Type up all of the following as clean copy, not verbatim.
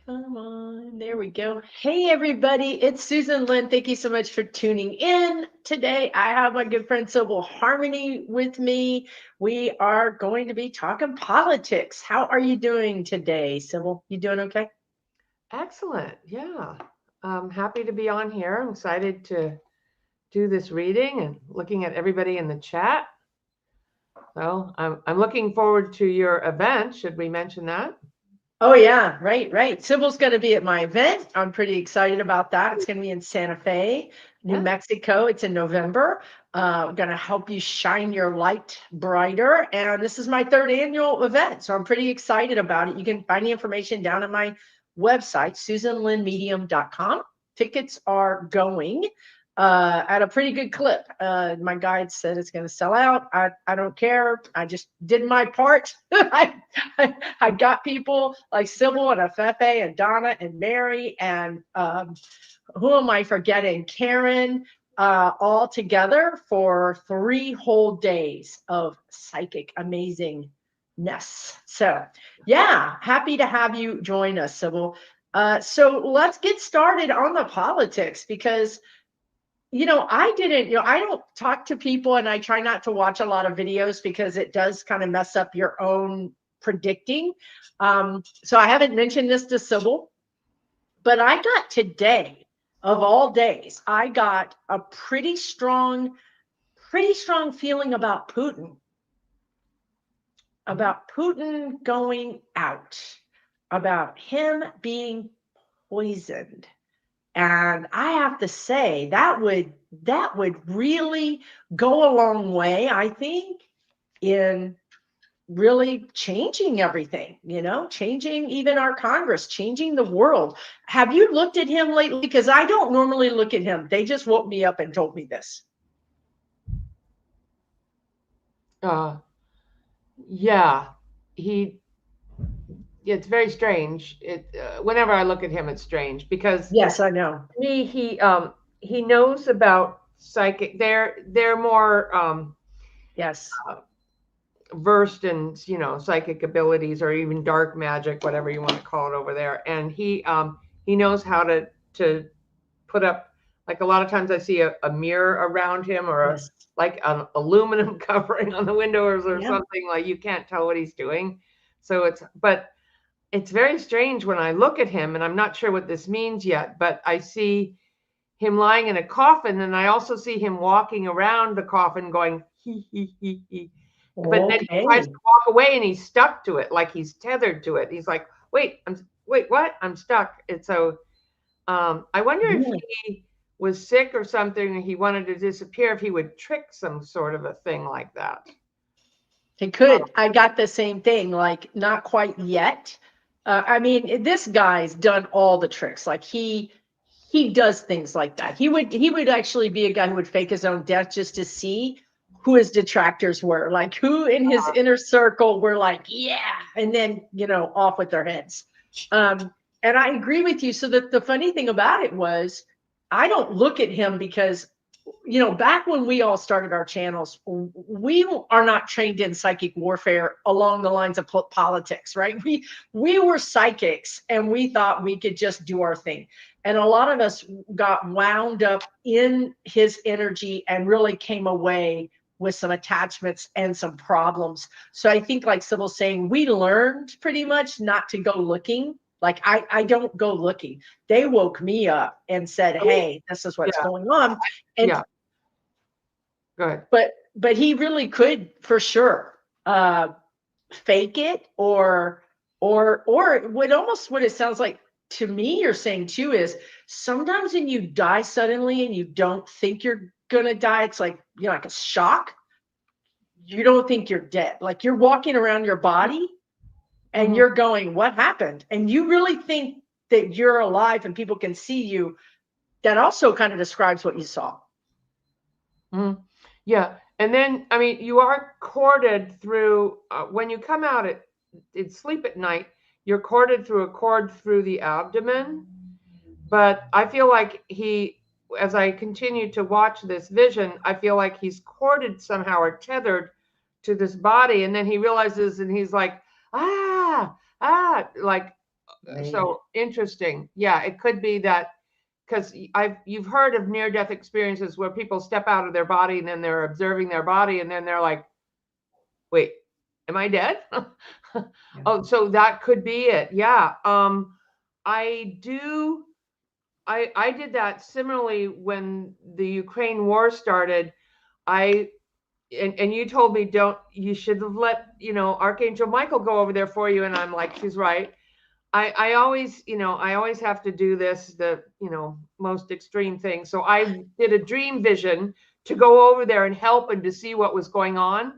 Come on, there we go. Hey, everybody, it's Susan Lynn. Thank you so much for tuning in today. I have my good friend Sibyl Harmony with me. We are going to be talking politics. How are you doing today, Sibyl? You doing okay? Excellent. Yeah. I'm happy to be on here. I'm excited to do this reading and looking at everybody in the chat. So I'm looking forward to your event. Should we mention that? Oh, yeah, right. Sibyl's going to be at my event. I'm pretty excited about that. It's going to be in Santa Fe, New Yeah. Mexico. It's in November. I'm going to help you shine your light brighter. And this is my third annual event. So I'm pretty excited about it. You can find the information down on my website, susanlynnmedium.com. Tickets are going at a pretty good clip. My guide said it's going to sell out. I don't care. I just did my part. I got people like Sibyl and Afefe and Donna and Mary and who am I forgetting? Karen, all together for 3 whole days of psychic amazingness. So, yeah, happy to have you join us, Sibyl. So let's get started on the politics because I don't talk to people and I try not to watch a lot of videos because it does kind of mess up your own predicting. So I haven't mentioned this to Sybil, but I got today, of all days, I got a pretty strong feeling about Putin going out, about him being poisoned. And I have to say that would really go a long way, I think, in really changing everything, changing even our Congress, changing the world. Have you looked at him lately? Because I don't normally look at him. They just woke me up and told me this. Uh, yeah. He. It's very strange. Whenever I look at him, it's strange because Yes, I know. to me he knows about psychic. They're more Yes. uh, versed in psychic abilities or even dark magic, whatever you want to call it over there, and he knows how to put up, like, a lot of times I see a mirror around him, or Yes. like an aluminum covering on the windows or Yeah. something. Like, you can't tell what he's doing. So it's very strange when I look at him, and I'm not sure what this means yet, but I see him lying in a coffin, and I also see him walking around the coffin going he. But then he tries to Okay. walk away and he's stuck to it, like he's tethered to it. He's like, wait, what? I'm stuck. And so I wonder if Really? he was sick or something and he wanted to disappear, if he would trick some sort of a thing like that. It could. I got the same thing, like not quite yet. I mean, this guy's done all the tricks. Like he does things like that. He would actually be a guy who would fake his own death just to see who his detractors were, like who in his inner circle were like, yeah, and then off with their heads. And I agree with you. So that the funny thing about it was, I don't look at him because back when we all started our channels, we are not trained in psychic warfare along the lines of politics, right? We were psychics and we thought we could just do our thing. And a lot of us got wound up in his energy and really came away with some attachments and some problems. So I think, like Sibyl's saying, we learned pretty much not to go looking. Like I don't go looking. They woke me up and said, Oh, hey, this is what's yeah, going on. And yeah, good. but he really could for sure fake it, or what it sounds like to me you're saying too is, sometimes when you die suddenly and you don't think you're gonna die, it's like, like a shock. You don't think you're dead, like you're walking around your body and Hmm. you're going, what happened? And you really think that you're alive and people can see you. That also kind of describes what you saw. Hmm. Yeah, and then I mean, you are corded through when you come out at sleep at night. You're corded through a cord through the abdomen. But I feel like as I continue to watch this vision, I feel like he's corded somehow or tethered to this body. And then he realizes and he's like, like So interesting. Yeah, it could be that, because you've heard of near-death experiences where people step out of their body and then they're observing their body and then they're like, wait, am I dead? Oh, so that could be it. Yeah. I did that similarly when the Ukraine war started. And you told me, you should have let, Archangel Michael go over there for you. And I'm like, she's right. I always have to do this, the most extreme thing. So I did a dream vision to go over there and help and to see what was going on.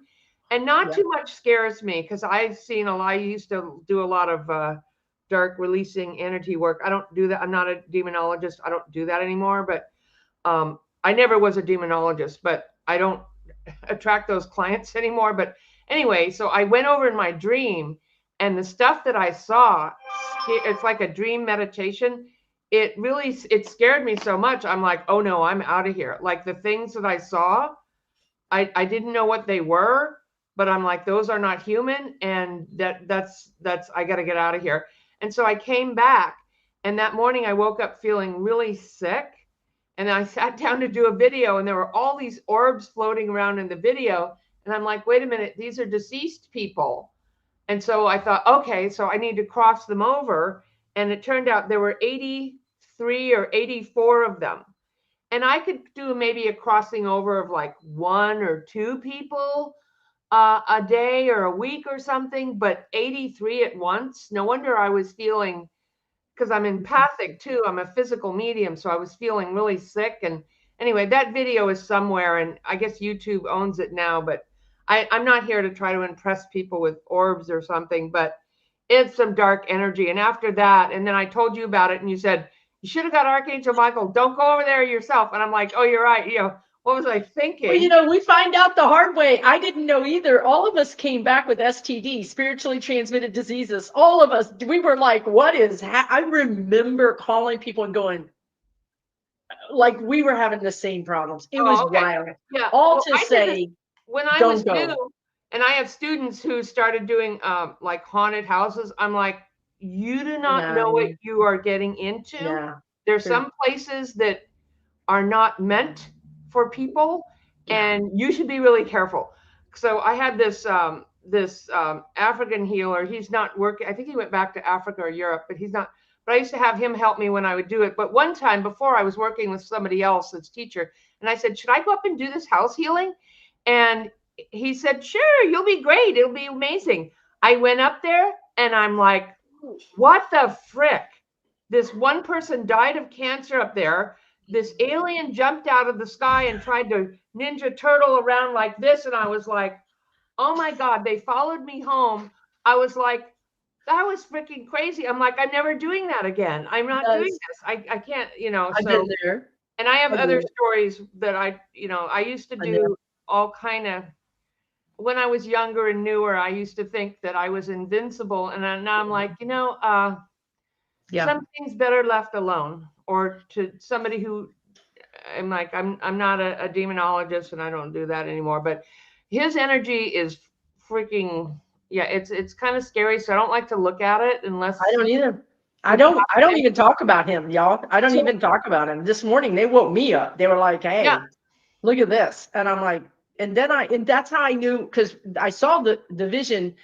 And not too much scares me, because I've seen a lot. I used to do a lot of dark releasing energy work. I don't do that. I'm not a demonologist. I don't do that anymore. But I never was a demonologist, but I don't attract those clients anymore. But anyway, so I went over in my dream, and the stuff that I saw, it's like a dream meditation. It scared me so much. I'm like, oh no, I'm out of here. Like the things that I saw, I didn't know what they were, but I'm like, those are not human. And that's, I got to get out of here. And so I came back, and that morning I woke up feeling really sick. And I sat down to do a video, and there were all these orbs floating around in the video. And I'm like, wait a minute, these are deceased people. And so I thought, okay, so I need to cross them over. And it turned out there were 83 or 84 of them. And I could do maybe a crossing over of like 1 or 2 people a day or a week or something, but 83 at once. No wonder I was feeling, because I'm empathic too. I'm a physical medium. So I was feeling really sick. And anyway, that video is somewhere, and I guess YouTube owns it now, but I'm not here to try to impress people with orbs or something, but it's some dark energy. And after that, and then I told you about it, and you said, you should have got Archangel Michael. Don't go over there yourself. And I'm like, oh, you're right. What was I thinking? Well, we find out the hard way. I didn't know either. All of us came back with STD, spiritually transmitted diseases. All of us, we were like, what is I remember calling people and going, like, we were having the same problems. It was wild. Yeah. All to say, when I was new, and I have students who started doing like haunted houses, I'm like, you do not know what you are getting into. Yeah. There's some places that are not meant for people, and you should be really careful. So I had this African healer. He's not working. I think he went back to Africa or Europe, but he's not. But I used to have him help me when I would do it. But one time before, I was working with somebody else as teacher, and I said, should I go up and do this house healing? And he said, sure, you'll be great. It'll be amazing. I went up there, and I'm like, what the frick? This one person died of cancer up there. This alien jumped out of the sky and tried to ninja turtle around like this. And I was like, oh my God, they followed me home. I was like, that was freaking crazy. I'm like, I'm never doing that again. I'm not doing this. I can't, I've been there. And I have other stories that I used to do all kind of, when I was younger and newer, I used to think that I was invincible. And now I'm like, some things better left alone, or to somebody who, I'm like, I'm not a demonologist, and I don't do that anymore, but his energy is freaking, it's kind of scary. So I don't like to look at it unless. I don't either. I don't even talk about him, y'all. I don't even talk about him. This morning, they woke me up. They were like, hey, look at this. And I'm like, and that's how I knew, because I saw the vision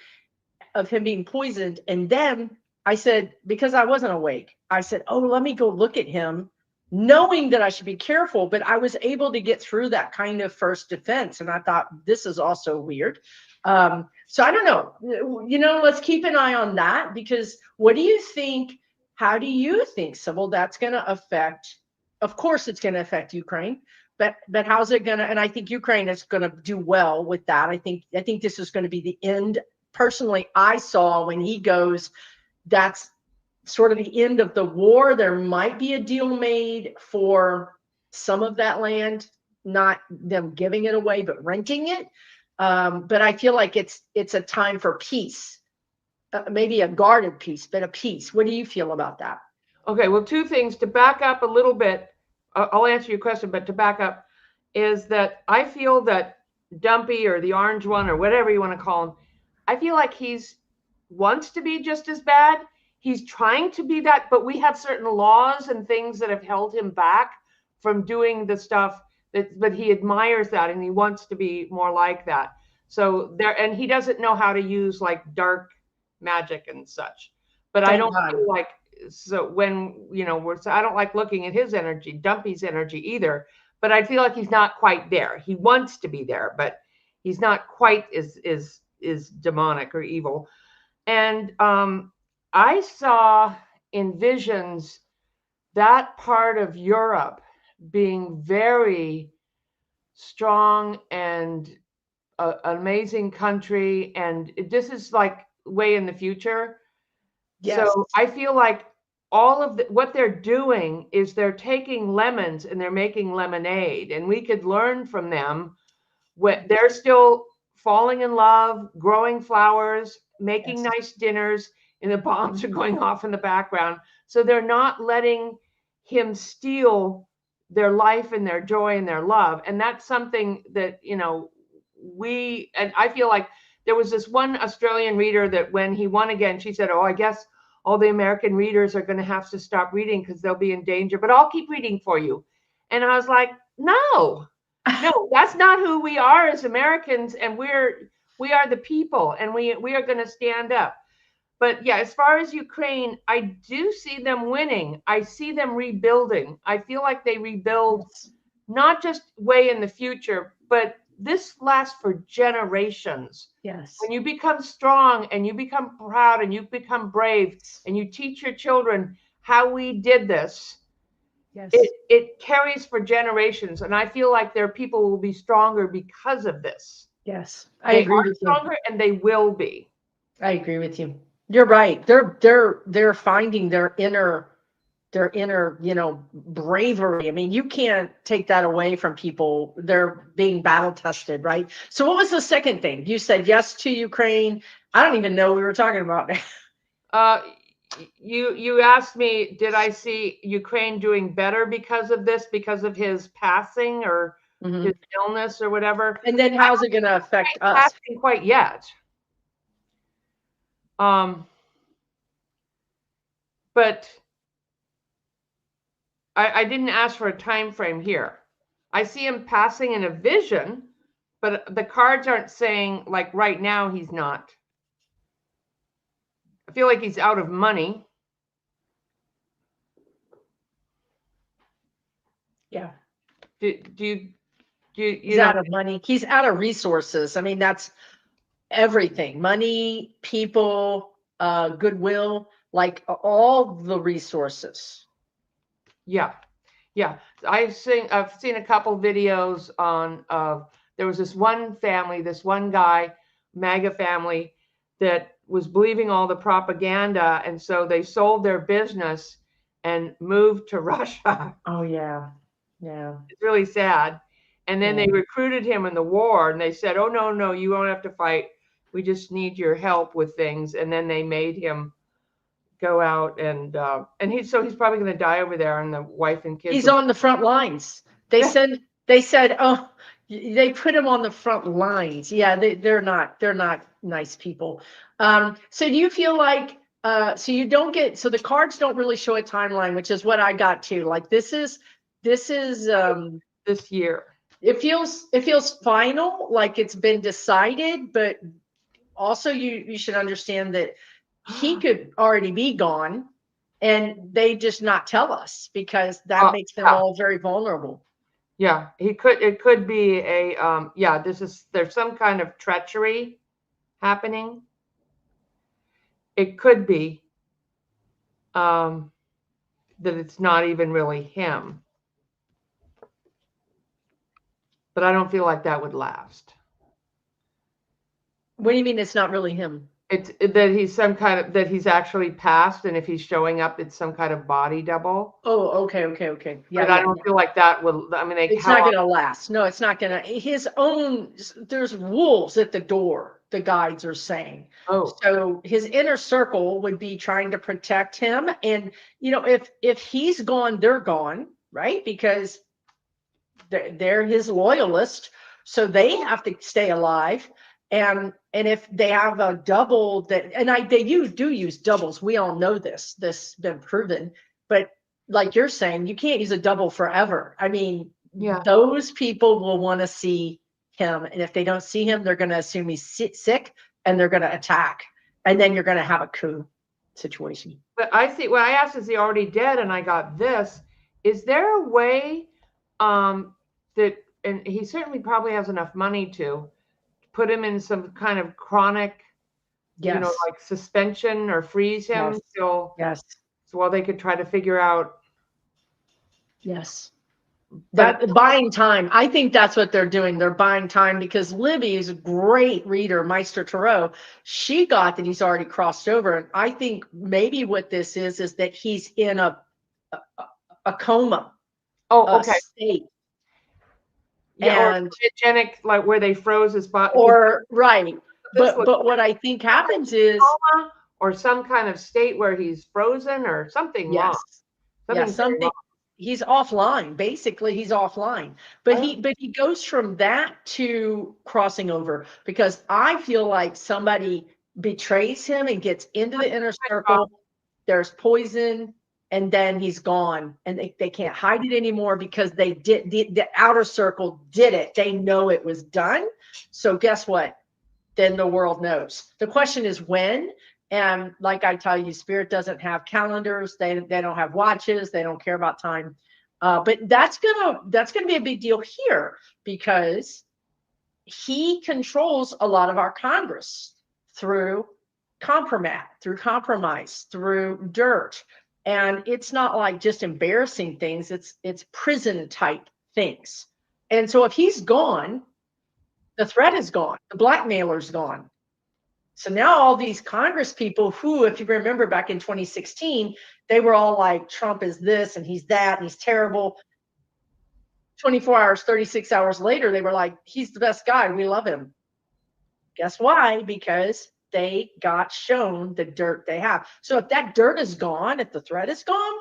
of him being poisoned. And then I said, because I wasn't awake, I said, oh, let me go look at him, knowing that I should be careful. But I was able to get through that kind of first defense. And I thought, this is also weird. So I don't know, let's keep an eye on that, because what do you think? How do you think, Sibyl, that's going to affect? Of course, it's going to affect Ukraine, but how's it going to? And I think Ukraine is going to do well with that. I think this is going to be the end. Personally, I saw when he goes, that's sort of the end of the war. There might be a deal made for some of that land, not them giving it away, but renting it. But I feel like it's a time for peace, maybe a guarded peace, but a peace. What do you feel about that? Okay, well, 2 things to back up a little bit. I'll answer your question, but to back up is that I feel that Dumpy, or the orange one, or whatever you want to call him, I feel like he's wants to be just as bad. he's trying to be that, but we have certain laws and things that have held him back from doing the stuff that, but he admires that and he wants to be more like that. So there, and he doesn't know how to use like dark magic and such. But I don't feel like, so when, you know, so I don't like looking at his energy, Dumpy's energy either, but I feel like he's not quite there. He wants to be there, but he's not quite as demonic or evil. And I saw in visions that part of Europe being very strong and an amazing country. And this is like way in the future. Yes. So I feel like all of what they're doing is they're taking lemons and they're making lemonade, and we could learn from them. When they're still falling in love, growing flowers, making nice dinners, and the bombs are going off in the background. So they're not letting him steal their life and their joy and their love. And that's something that, you know, and I feel like there was this one Australian reader that when he won again, she said, oh, I guess all the American readers are going to have to stop reading because they'll be in danger, but I'll keep reading for you. And I was like, no, that's not who we are as Americans. And we are the people, and we are going to stand up. But yeah, as far as Ukraine, I do see them winning. I see them rebuilding. I feel like they rebuild not just way in the future, but this lasts for generations. Yes. When you become strong and you become proud and you become brave and you teach your children how we did this, yes, it carries for generations. And I feel like their people will be stronger because of this. Yes, I agree with you. Stronger, and they will be. I agree with you. You're right. They're finding their inner, you know, bravery. I mean, you can't take that away from people. They're being battle tested, right? So what was the second thing? You said yes to Ukraine. I don't even know what we were talking about. You asked me, did I see Ukraine doing better because of this, because of his passing or his illness or whatever? And then how's it going to affect us? Passing quite yet. But I didn't ask for a time frame here. I see him passing in a vision, but the cards aren't saying like right now he's not. I feel like he's out of money. Yeah. He's out of money. He's out of resources. I mean, that's everything. Money, people, goodwill, like all the resources. Yeah. I've seen a couple videos on there was this one family, this one guy, MAGA family, that was believing all the propaganda, and so they sold their business and moved to Russia. Oh yeah. It's really sad. And then they recruited him in the war, and they said, "Oh no, you won't have to fight. We just need your help with things." And then they made him go out, and he's probably going to die over there, and the wife and kids. He's on the front lines. They said, oh, they put him on the front lines. Yeah, they're not nice people. So do you feel like so you don't get, so the cards don't really show a timeline, which is what I got to. Like this is this year. It feels final, like it's been decided, but also you should understand that he could already be gone and they just not tell us, because that makes them all very vulnerable. Yeah, it could be a there's some kind of treachery happening. It could be that it's not even really him. But I don't feel like that would last. What do you mean it's not really him? It's that he's actually passed, and if he's showing up, it's some kind of body double. Oh, okay. Yeah, but I don't feel like that will. I mean, it's not going to last. No, it's not going to. His own. There's wolves at the door, the guides are saying. Oh, so his inner circle would be trying to protect him, and if he's gone, they're gone, right? Because they're his loyalist, so they have to stay alive. And if they have a double that, and they do use doubles. We all know this. This has been proven. But like you're saying, you can't use a double forever. I mean, those people will want to see him. And if they don't see him, they're going to assume he's sick and they're going to attack. And then you're going to have a coup situation. But I see, well, I asked, is he already dead? And I got this. Is there a way that, and he certainly probably has enough money to put him in some kind of chronic, Yes. you know, like suspension or freeze him till, yes. So while they could try to figure out. Yes. That But buying time. I think that's what they're doing. They're buying time because Libby is a great reader, Meister Tarot. She got that he's already crossed over. And I think maybe what this is that he's in a coma. okay. State. Yeah, and or cryogenic, like where they froze his body. Or right. But what I think happens is coma or some kind of state where he's frozen or something wrong. Something he's offline. Basically, he's offline. But he goes from that to crossing over, because I feel like somebody betrays him and gets into the inner circle. There's poison, and then he's gone, and they can't hide it anymore because they did the outer circle did it. They know it was done. So guess what? Then the world knows. The question is when. And like I tell you, Spirit doesn't have calendars. They don't have watches. They don't care about time. But that's gonna be a big deal here, because he controls a lot of our Congress through compromise, through dirt. And it's not like just embarrassing things. It's prison type things. And so if he's gone, the threat is gone. The blackmailer's gone. So now all these Congress people who, if you remember back in 2016, they were all like, Trump is this and he's that and he's terrible. 24 hours, 36 hours later, they were like, he's the best guy. We love him. Guess why? Because they got shown the dirt they have. So if that dirt is gone, if the threat is gone,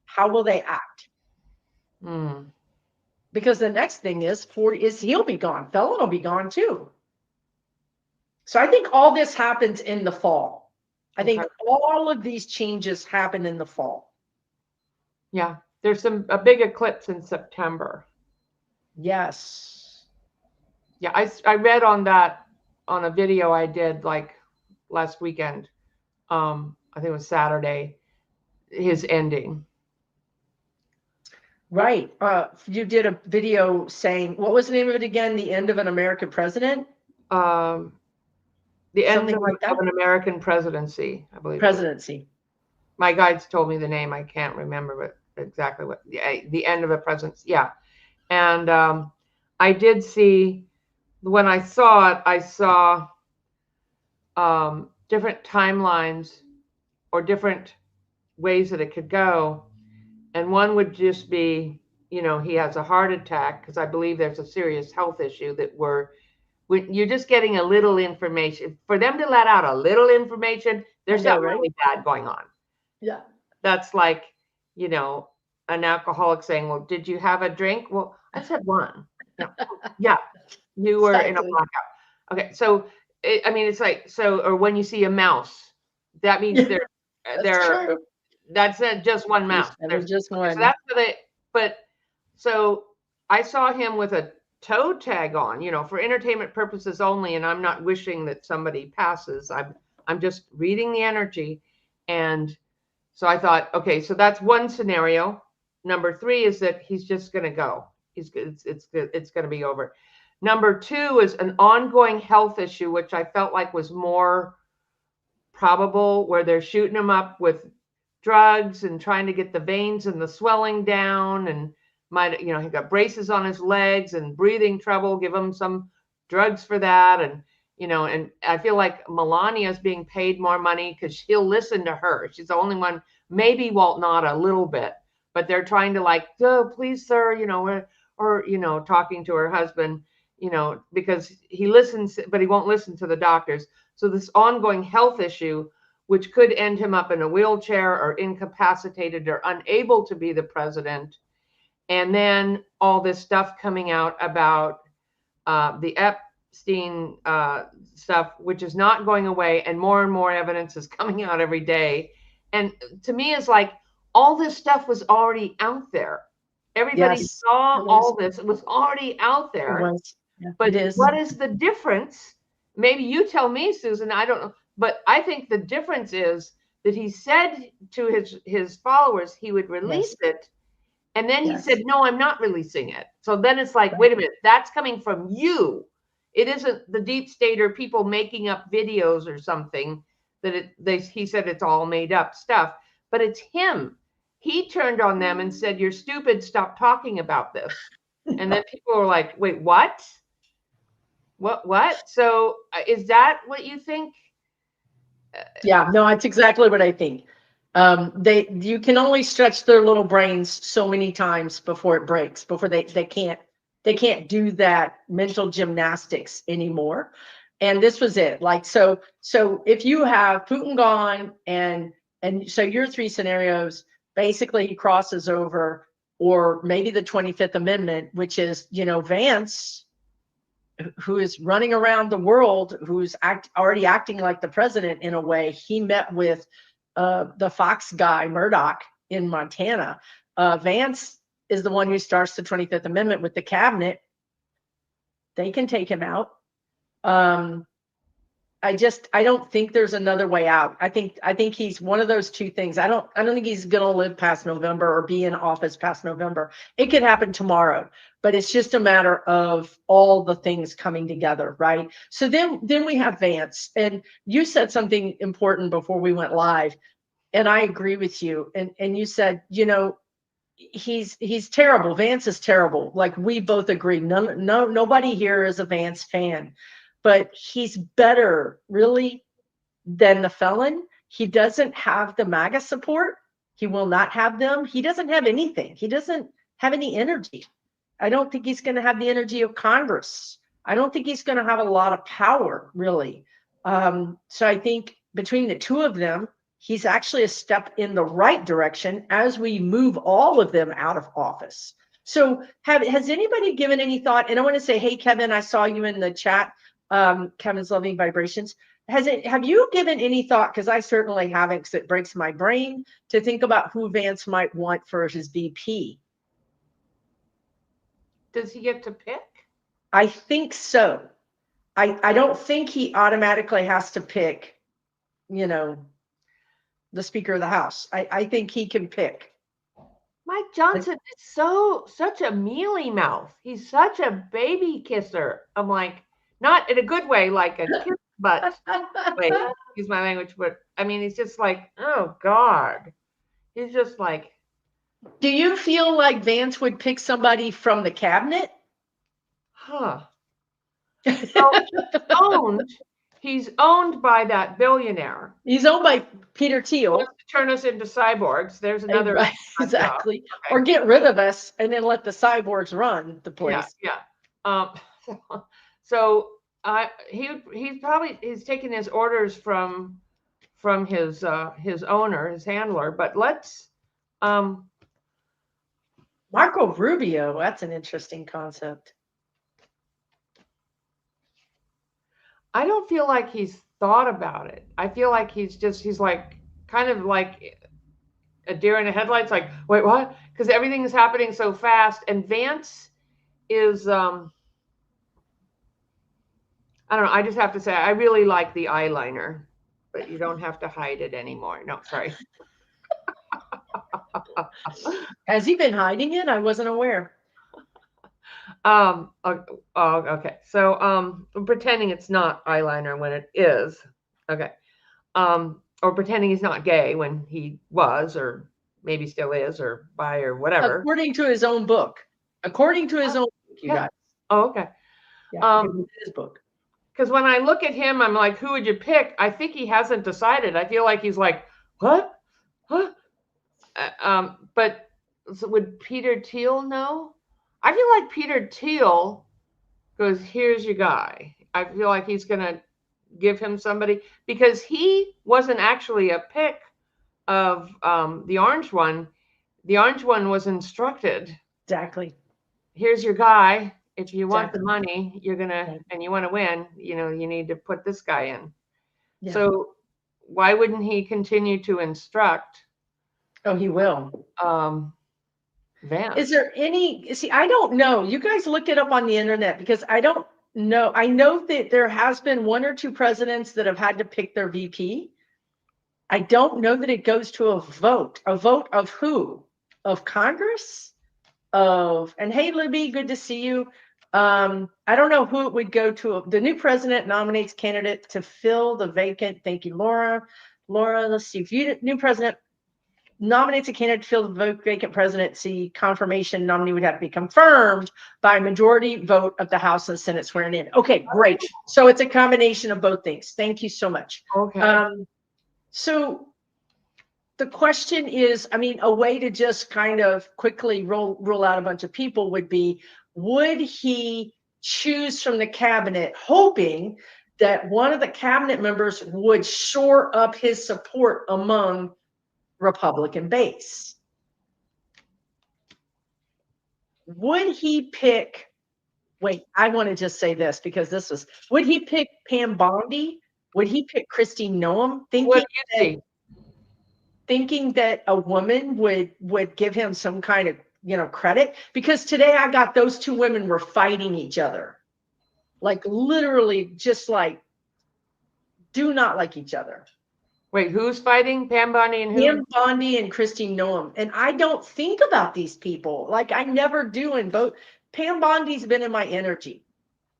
how will they act? Because the next thing is he'll be gone. Felon will be gone too. So I think all this happens in the fall. I think all of these changes happen in the fall. Yeah, there's a big eclipse in September. Yes. Yeah, I read on that on a video I did like last weekend. I think it was Saturday, his ending. Right. You did a video saying, what was the name of it again? The end of an American president? The end of an American presidency, I believe. Presidency. My guides told me the name. I can't remember exactly what the end of a presidency. Yeah. And I did see, when I saw it, I saw different timelines or different ways that it could go. And one would just be, you know, he has a heart attack, because I believe there's a serious health issue that you're just getting a little information. For them to let out a little information, there's something really bad going on. Yeah. That's like, you know, an alcoholic saying, well, did you have a drink? Well, I said one. Yeah. You were in a blackout. Okay. So, it's like, or when you see a mouse, that means that's just one mouse. There's just one. So that's so I saw him with a toe tag on, you know, for entertainment purposes only. And I'm not wishing that somebody passes. I'm just reading the energy. And so I thought, okay, so that's one scenario. Number 3 is that he's just going to go. It's going to be over. Number 2 is an ongoing health issue, which I felt like was more probable, where they're shooting him up with drugs and trying to get the veins and the swelling down, and he got braces on his legs and breathing trouble, give him some drugs for that. And, you know, and I feel like Melania is being paid more money because she'll listen to her. She's the only one, maybe Walt Nada a little bit, but they're trying to like, oh, please, sir, you know, or, you know, talking to her husband, you know, because he listens, but he won't listen to the doctors. So this ongoing health issue, which could end him up in a wheelchair or incapacitated or unable to be the president. And then all this stuff coming out about the Epstein stuff, which is not going away, and more evidence is coming out every day. And to me, it's like all this stuff was already out there. Everybody Yes, saw it all is. this. It was already out It there. was. Yeah, But it is. what is the difference? Maybe you tell me, Susan. I don't know. But I think the difference is that he said to his followers he would release it. And then he said, no, I'm not releasing it. So then it's like, wait a minute, that's coming from you. It isn't the deep state or people making up videos or something that he said it's all made up stuff, but it's him. He turned on them and said, you're stupid, stop talking about this. And then people were like, wait, what? What? So is that what you think? Yeah, no, that's exactly what I think. You can only stretch their little brains so many times before it breaks, before they can't do that mental gymnastics anymore. And this was it. Like, so if you have Putin gone and so your three scenarios, basically he crosses over, or maybe the 25th Amendment, which is, Vance, who is running around the world, who's already acting like the president in a way. He met with the Fox guy, Murdoch, in Montana. Vance is the one who starts the 25th Amendment with the cabinet. They can take him out. I don't think there's another way out. I think he's one of those two things. I don't think he's going to live past November or be in office past November. It could happen tomorrow, but it's just a matter of all the things coming together, right? So then we have Vance, and you said something important before we went live, and I agree with you. And you said, he's terrible. Vance is terrible. Like, we both agree. Nobody here is a Vance fan. But he's better, really, than the felon. He doesn't have the MAGA support. He will not have them. He doesn't have anything. He doesn't have any energy. I don't think he's going to have the energy of Congress. I don't think he's going to have a lot of power, really. So I think between the two of them, he's actually a step in the right direction as we move all of them out of office. So has anybody given any thought? And I want to say, hey, Kevin, I saw you in the chat. Kevin's Loving Vibrations. Have you given any thought, because I certainly haven't, because it breaks my brain, to think about who Vance might want for his VP? Does he get to pick? I think so. I don't think he automatically has to pick, the Speaker of the House. I think he can pick. Mike Johnson is such a mealy mouth. He's such a baby kisser. I'm like, not in a good way, like a kiss butt way, excuse my language, but I mean, he's just like, oh God. He's just like. Do you feel like Vance would pick somebody from the cabinet? Huh. So he's owned by that billionaire. He's owned by Peter Thiel. He wants to turn us into cyborgs. There's another. Right, exactly. Okay. Or get rid of us and then let the cyborgs run the place. Yeah. So he's taking his orders from his owner, his handler. But let's. Marco Rubio. That's an interesting concept. I don't feel like he's thought about it. I feel like he's like kind of like a deer in the headlights, like, wait, what? Because everything is happening so fast. And Vance is, I don't know. I just have to say, I really like the eyeliner, but you don't have to hide it anymore. No, sorry. Has he been hiding it? I wasn't aware. Okay. So, I'm pretending it's not eyeliner when it is. Okay. Or pretending he's not gay when he was, or maybe still is, or bi, or whatever. According to his own book. According to his own book, you guys. Oh, okay. Yeah, his book. Because when I look at him, I'm like, who would you pick? I think he hasn't decided. I feel like he's like, what? Huh? But so would Peter Thiel know? I feel like Peter Thiel goes, here's your guy. I feel like he's going to give him somebody, because he wasn't actually a pick of the orange one. The orange one was instructed. Exactly. Here's your guy. if you want the Exactly. money, you're gonna Right. and you want to win, you need to put this guy in. Yeah. So why wouldn't he continue to instruct Oh, he will. Vance? Is there any, see, I don't know. You guys look it up on the internet because I don't know. I know that there has been 1 or 2 presidents that have had to pick their VP. I don't know that it goes to a vote. A vote of who? Of Congress? And hey, Libby, good to see you. I don't know who it would go to. The new president nominates candidate to fill the vacant. Thank you, Laura. Laura, let's see. If you new president nominates a candidate to fill the vacant presidency, confirmation nominee would have to be confirmed by a majority vote of the House and Senate swearing in. Okay, great. So it's a combination of both things. Thank you so much. Okay. So the question is, I mean, a way to just kind of quickly rule out a bunch of people would be, would he choose from the cabinet, hoping that one of the cabinet members would shore up his support among Republican base? Would he pick, wait, I want to just say this because would he pick Pam Bondi? Would he pick Kristi Noem, What do you see? thinking that a woman would give him some kind of credit? Because today I got those 2 women were fighting each other, like literally just like do not like each other. Wait, who's fighting? Pam Bondi and who? Pam Bondi and Kristi Noem. And I don't think about these people, like I never do in both. Pam Bondi's been in my energy.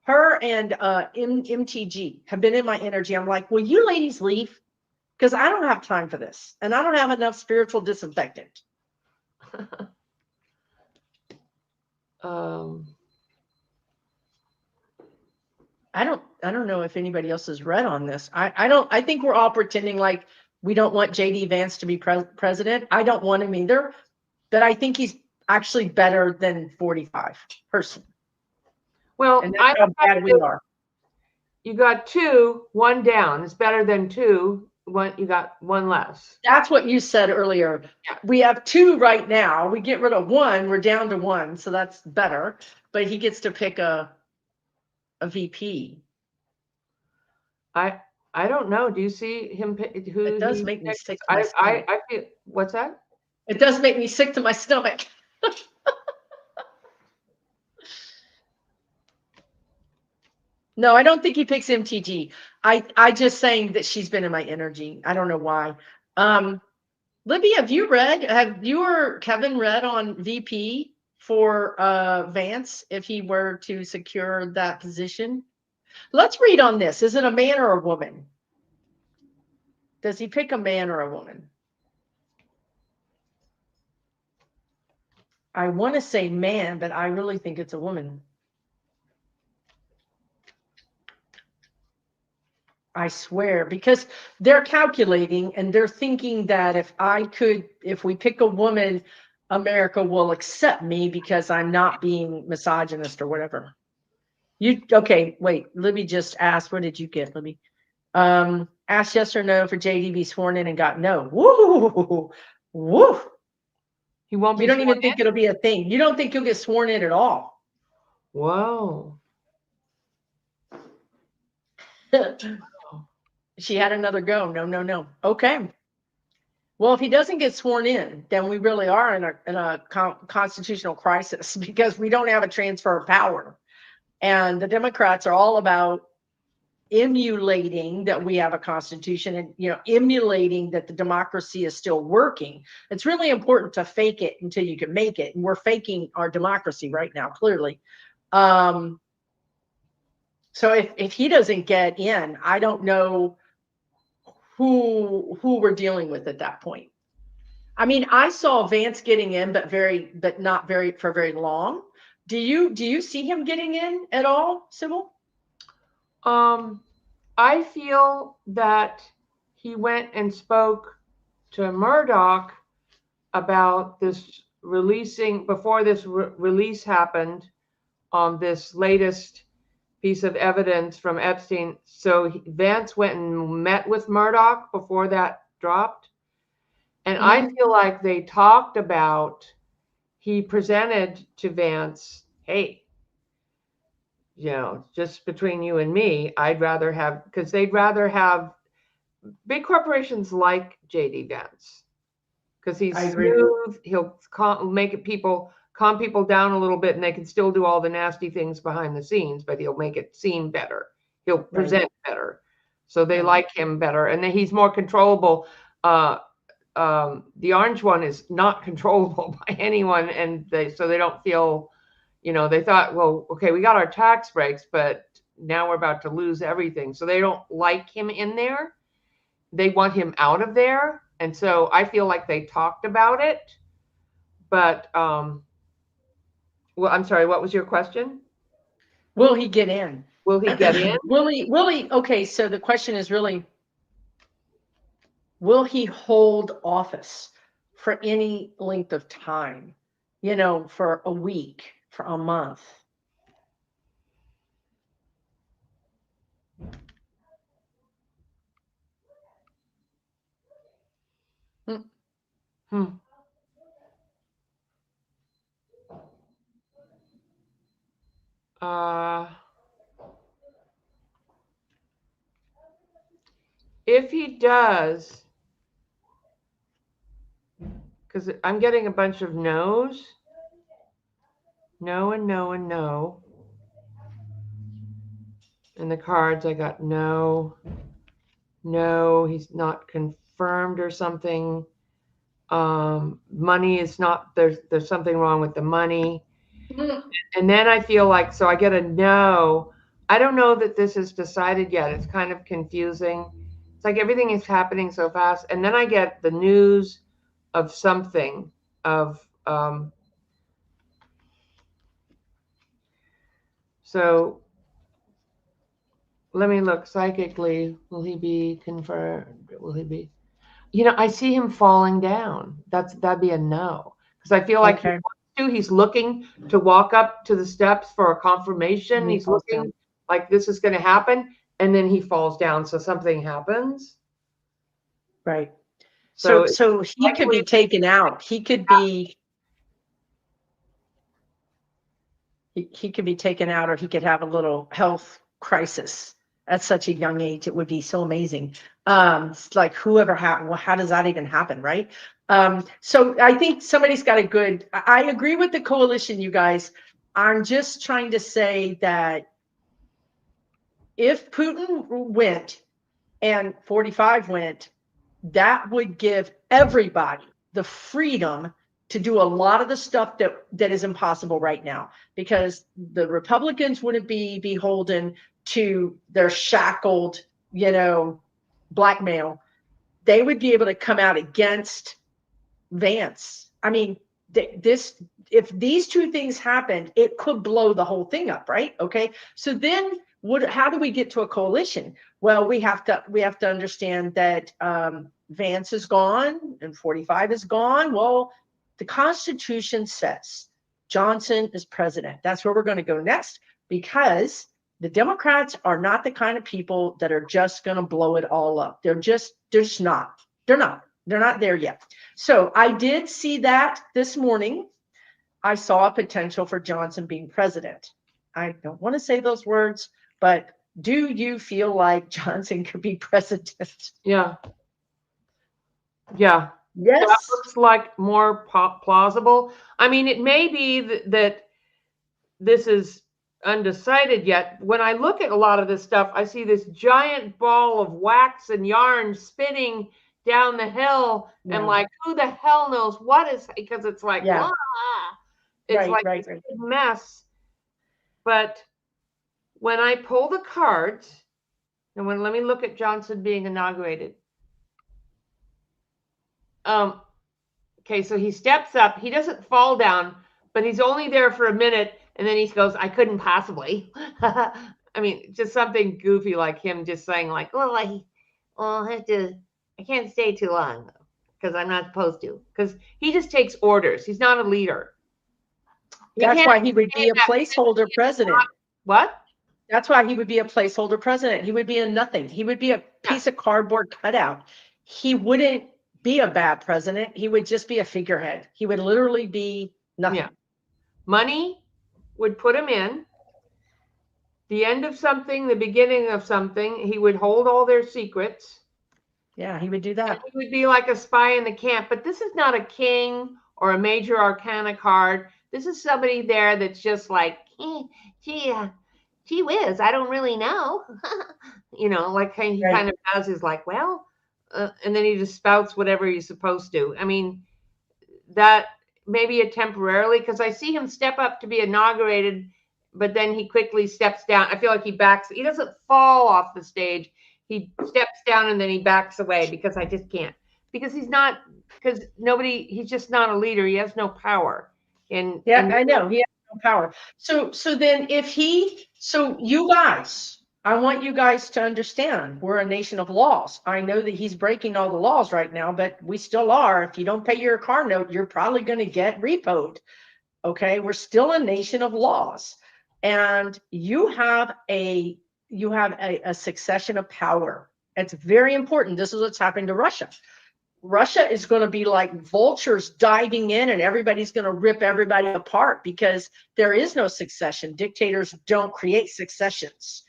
Her and MTG have been in my energy. I'm like, will you ladies leave? Because I don't have time for this, and I don't have enough spiritual disinfectant. I don't know if anybody else has read on this. I think we're all pretending like we don't want JD Vance to be president. I don't want him either, but I think he's actually better than 45 personally. Well, And that's how bad we are. You got 2, 1 down. It's better than 2. You got 1 less. That's what you said earlier. Yeah. We have 2 right now. We get rid of 1, we're down to 1, so that's better. But he gets to pick a VP. I don't know. Do you see him pick who? It does make me sick to my stomach. I feel, what's that? It does make me sick to my stomach. No, I don't think he picks MTG. I just saying that she's been in my energy. I don't know why. Libby, have you or Kevin read on VP for Vance if he were to secure that position? Let's read on this. Is it a man or a woman? Does he pick a man or a woman? I want to say man, but I really think it's a woman. I swear, because they're calculating and they're thinking that if we pick a woman, America will accept me because I'm not being misogynist or whatever. Okay, wait, Libby just asked, what did you get, Libby? Asked yes or no for JD to be sworn in and got no. Woo, woo. He won't be. You don't even think it'll be a thing. You don't think you'll get sworn in at all. Whoa. She had another go. No. Okay. Well, if he doesn't get sworn in, then we really are in a constitutional crisis because we don't have a transfer of power. And the Democrats are all about emulating that we have a constitution and, emulating that the democracy is still working. It's really important to fake it until you can make it. And we're faking our democracy right now, clearly. So if he doesn't get in, I don't know who we're dealing with at that point. I mean, I saw Vance getting in, but not for very long. Do you see him getting in at all, Sibyl? I feel that he went and spoke to Murdoch about this releasing before this release happened on this latest piece of evidence from Epstein. So Vance went and met with Murdoch before that dropped. And I feel like they talked about, he presented to Vance, hey, just between you and me, I'd rather have, because they'd rather have big corporations like JD Vance, because he's smooth. He'll calm people down a little bit, and they can still do all the nasty things behind the scenes, but he'll make it seem better. He'll present better. So they like him better, and then he's more controllable. The orange one is not controllable by anyone, and so they don't feel, they thought, well, okay, we got our tax breaks, but now we're about to lose everything. So they don't like him in there. They want him out of there. And so I feel like they talked about it, but, well, I'm sorry, what was your question? Will he get in? Will he get in? Will he? Okay. So the question is really, will he hold office for any length of time? For a week, for a month. If he does, because I'm getting a bunch of no's. No and no and no. In the cards, I got no, he's not confirmed or something. Money is not, there's something wrong with the money. And then I feel like, so I get a no. I don't know that this is decided yet. It's kind of confusing. It's like everything is happening so fast. And then I get the news of something, so let me look psychically. Will he be confirmed? Will he be? I see him falling down. That'd be a no, because I feel like he's looking to walk up to the steps for a confirmation. He's looking like this is going to happen, and then he falls down. So something happens. Right. So he could be taken out. He could be taken out, or he could have a little health crisis at such a young age. It would be so amazing. It's like how does that even happen, right? So I think somebody's got I agree with the coalition, you guys. I'm just trying to say that if Putin went and 45 went, that would give everybody the freedom to do a lot of the stuff that is impossible right now, because the Republicans wouldn't be beholden to their shackled, blackmail. They would be able to come out against Vance. I mean, if these two things happened, it could blow the whole thing up, right? Okay. So then how do we get to a coalition? Well, we have to understand that Vance is gone and 45 is gone. Well, the Constitution says Johnson is president. That's where we're going to go next, because the Democrats are not the kind of people that are just going to blow it all up. They're not there yet. So I did see that this morning. I saw a potential for Johnson being president. I don't want to say those words, but do you feel like Johnson could be president? Yeah. Yes. That looks like more plausible. I mean, it may be that this is undecided yet. When I look at a lot of this stuff, I see this giant ball of wax and yarn spinning down the hill, and like, who the hell knows what is, because it's like, it's a mess. But when I pull the cards, and let me look at Johnson being inaugurated. Okay, so he steps up. He doesn't fall down, but he's only there for a minute, and then he goes, I couldn't possibly. I mean, just something goofy like him just saying like, I can't stay too long because I'm not supposed to. Because he just takes orders. He's not a leader. That's why he would be a placeholder president. What? That's why he would be a placeholder president. He would be a nothing. He would be a piece of cardboard cutout. He wouldn't be a bad president. He would just be a figurehead. He would literally be nothing. Yeah. Money would put him in. the end of something, the beginning of something. He would hold all their secrets. Yeah, he would do that. He would be like a spy in the camp. But this is not a king or a major arcana card. This is somebody there that's just like, gee whiz, I don't really know. Like he Right. kind of does is like, well, and then he just spouts whatever he's supposed to. I mean, that maybe a temporarily, because I see him step up to be inaugurated, but then he quickly steps down. I feel like he doesn't fall off the stage. He steps down and then he backs away because I just can't. Because he's just not a leader. He has no power. Yeah, I know. He has no power. So then so you guys, I want you guys to understand we're a nation of laws. I know that he's breaking all the laws right now, but we still are. If you don't pay your car note, you're probably going to get repoed. Okay. We're still a nation of laws. And you have a succession of power. It's very important. This is what's happened to Russia. Russia is going to be like vultures diving in, and everybody's going to rip everybody apart because there is no succession. Dictators don't create successions.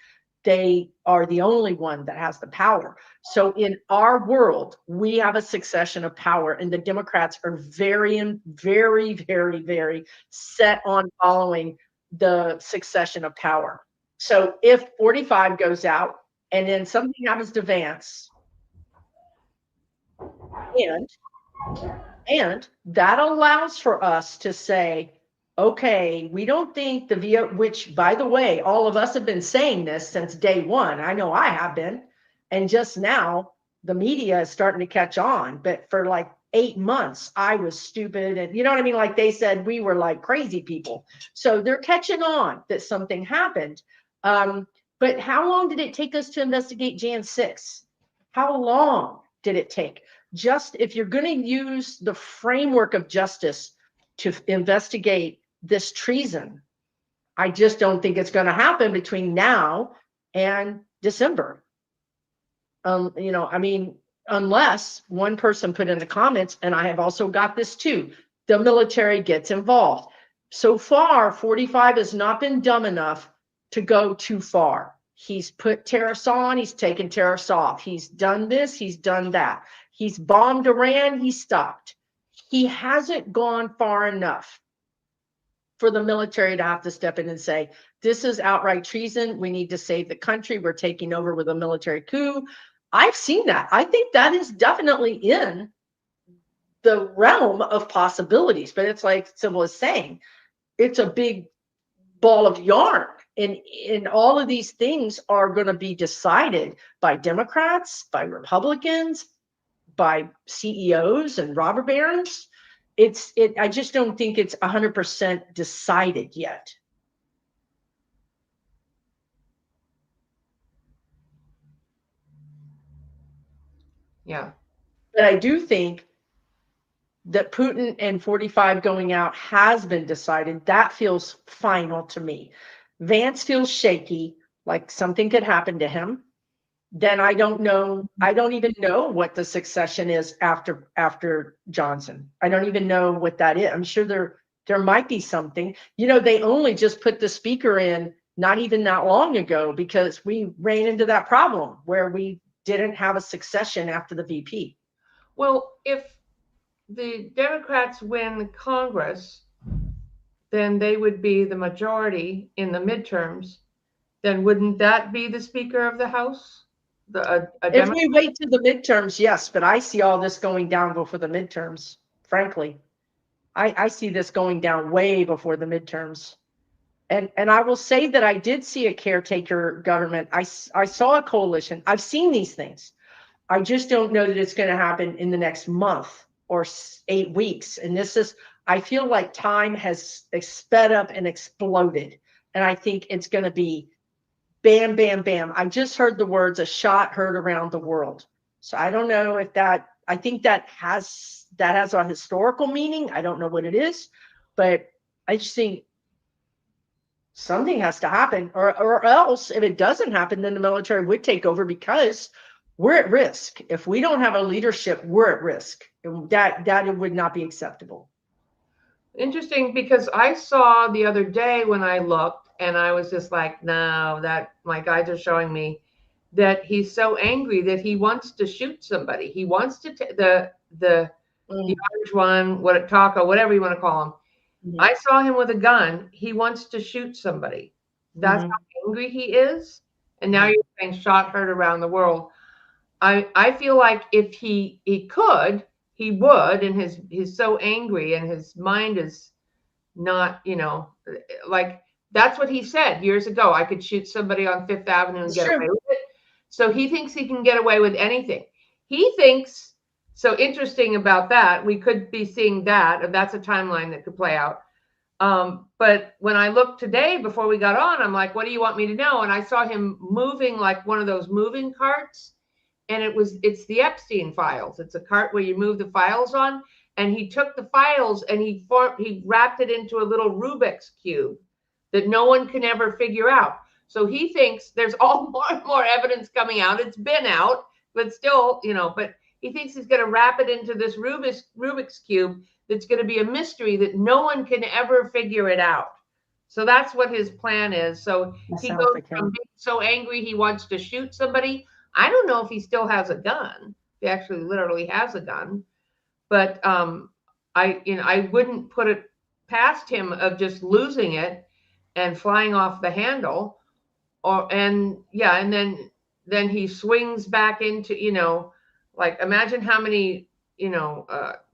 They are the only one that has the power. So in our world, we have a succession of power, and the Democrats are very, very, very, very set on following the succession of power. So if 45 goes out and then something happens to Vance, and that allows for us to say, okay, we don't think which, by the way, all of us have been saying this since day one. I know I have been. And just now, the media is starting to catch on. But for like 8 months, I was stupid. And you know what I mean? Like they said, we were like crazy people. So they're catching on that something happened. But how long did it take us to investigate Jan 6? How long did it take? Just if you're going to use the framework of justice to investigate this treason, I just don't think it's going to happen between now and December. I mean, unless one person put in the comments, and I have also got this too, the military gets involved. So far, 45 has not been dumb enough to go too far. He's put tariffs on, he's taken tariffs off. He's done this, he's done that. He's bombed Iran, he stopped. He hasn't gone far enough for the military to have to step in and say, this is outright treason. We need to save the country. We're taking over with a military coup. I've seen that. I think that is definitely in the realm of possibilities, but it's like Sibyl is saying, it's a big ball of yarn. And all of these things are going to be decided by Democrats, by Republicans, by CEOs and robber barons. I just don't think it's 100% decided yet. Yeah. But I do think that Putin and 45 going out has been decided. That feels final to me. Vance feels shaky, like something could happen to him. Then I don't know. I don't even know what the succession is after Johnson. I don't even know what that is. I'm sure there might be something. They only just put the speaker in not even that long ago because we ran into that problem where we didn't have a succession after the VP. Well, if the Democrats win Congress, then they would be the majority in the midterms. Then wouldn't that be the Speaker of the House? If we wait to the midterms, yes, but I see all this going down before the midterms, frankly. I see this going down way before the midterms. And I will say that I did see a caretaker government. I saw a coalition. I've seen these things. I just don't know that it's going to happen in the next month or 8 weeks. And I feel like time has sped up and exploded. And I think it's going to be bam, bam, bam. I just heard the words, a shot heard around the world. So I don't know if I think that has a historical meaning. I don't know what it is, but I just think something has to happen, or else if it doesn't happen, then the military would take over because we're at risk. If we don't have a leadership, we're at risk. And that would not be acceptable. Interesting, because I saw the other day when I looked And I was just like, no, that my guides are showing me that he's so angry that he wants to shoot somebody. He wants to the orange one, what taco, whatever you want to call him. Mhm. I saw him with a gun. He wants to shoot somebody. That's Mhm. how angry he is. And now you're saying shot heard around the world. I feel like if he could, he would, and he's so angry and his mind is not, like that's what he said years ago. I could shoot somebody on Fifth Avenue and It's get away true. with it. So he thinks he can get away with anything. He thinks, so interesting about that, we could be seeing that, and that's a timeline that could play out. But when I looked today before we got on, I'm like, what do you want me to know? And I saw him moving like one of those moving carts. And it's the Epstein files. It's a cart where you move the files on. And he took the files and he wrapped it into a little Rubik's cube that no one can ever figure out. So he thinks there's all more and more evidence coming out. It's been out, but still, but he thinks he's going to wrap it into this Rubik's cube that's going to be a mystery that no one can ever figure it out. So that's what his plan is. So he goes from being so angry he wants to shoot somebody. I don't know if he still has a gun. He actually literally has a gun, but I wouldn't put it past him of just losing it and flying off the handle, and then he swings back into, like imagine how many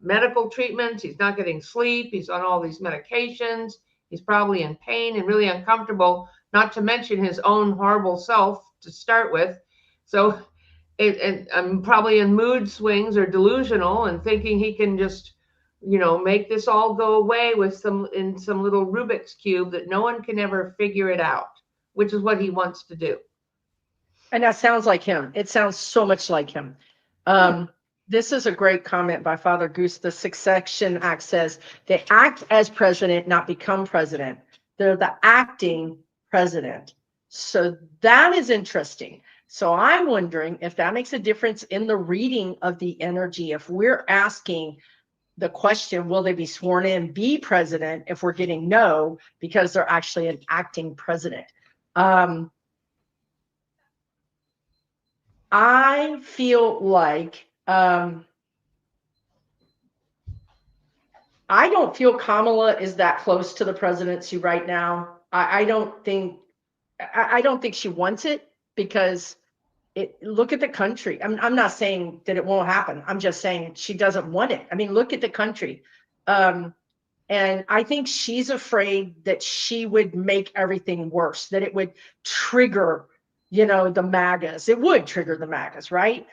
medical treatments. He's not getting sleep. He's on all these medications. He's probably in pain and really uncomfortable, not to mention his own horrible self to start with. So I'm probably in mood swings or delusional and thinking he can just, make this all go away with some little Rubik's cube that no one can ever figure it out, which is what he wants to do. And that sounds like him. It sounds so much like him. This is a great comment by Father Goose. The Succession Act says they act as president, not become president. They're the acting president. So that is interesting. So I'm wondering if that makes a difference in the reading of the energy. If we're asking the question, will they be sworn in, be president, if we're getting no, because they're actually an acting president. I feel like I don't feel Kamala is that close to the presidency right now. I don't think she wants it, because look at the country. I'm not saying that it won't happen. I'm just saying she doesn't want it. I mean, look at the country. And I think she's afraid that she would make everything worse, that it would trigger, the MAGAs. It would trigger the MAGAs, right?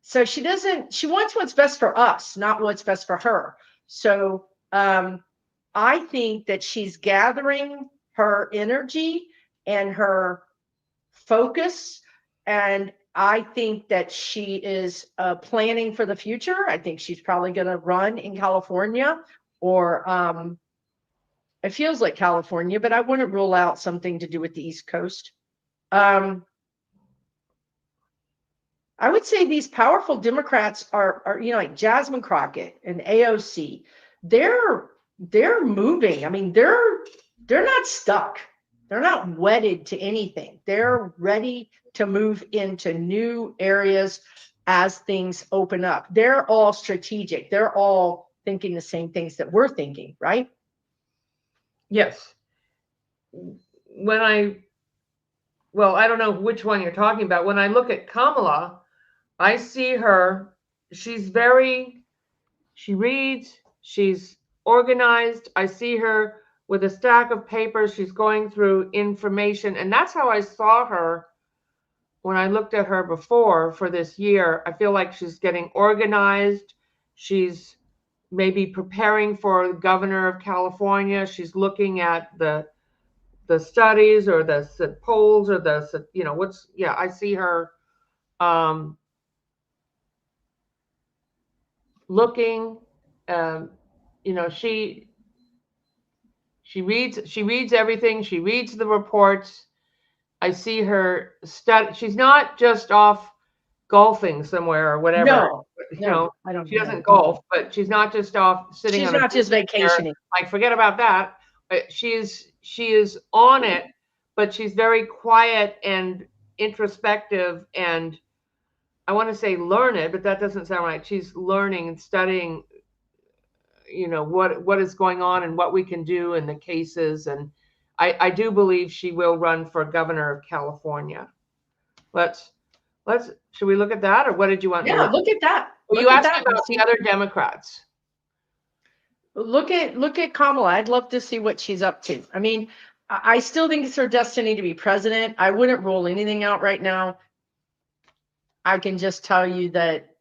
So she wants what's best for us, not what's best for her. So I think that she's gathering her energy and her focus. And I think that she is planning for the future. I think she's probably going to run in California, or it feels like California, but I wouldn't rule out something to do with the East Coast. I would say these powerful Democrats are like Jasmine Crockett and AOC. They're moving. I mean, they're not stuck. They're not wedded to anything. They're ready to move into new areas as things open up. They're all strategic. They're all thinking the same things that we're thinking, right? Yes. I don't know which one you're talking about. When I look at Kamala, I see her, she reads, she's organized. I see her with a stack of papers. She's going through information. And that's how I saw her when I looked at her before for this year. I feel like she's getting organized. She's maybe preparing for governor of California. She's looking at the studies or the polls or I see her looking, she reads everything. She reads the reports. I see her study. She's not just off golfing somewhere or whatever. No, I don't. She doesn't golf, but she's not just off sitting. She's not just vacationing. Like, forget about that. She is on it, but she's very quiet and introspective, and I want to say learned, but that doesn't sound right. She's learning and studying, what is going on and what we can do in the cases. And I do believe she will run for governor of California. Should we look at that, or what did you want? Yeah, look at that. Well, you asked about the other Democrats. Look at Kamala. I'd love to see what she's up to. I mean, I still think it's her destiny to be president. I wouldn't rule anything out right now. I can just tell you that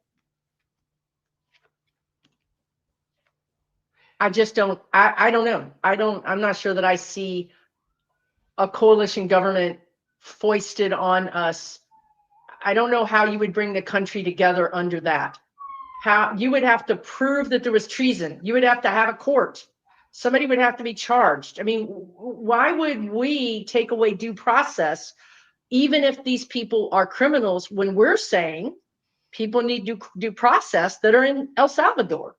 I just don't, I don't know. I'm not sure that I see a coalition government foisted on us. I don't know how you would bring the country together under that. How you would have to prove that there was treason. You would have to have a court. Somebody would have to be charged. I mean, why would we take away due process, even if these people are criminals, when we're saying people need due process that are in El Salvador?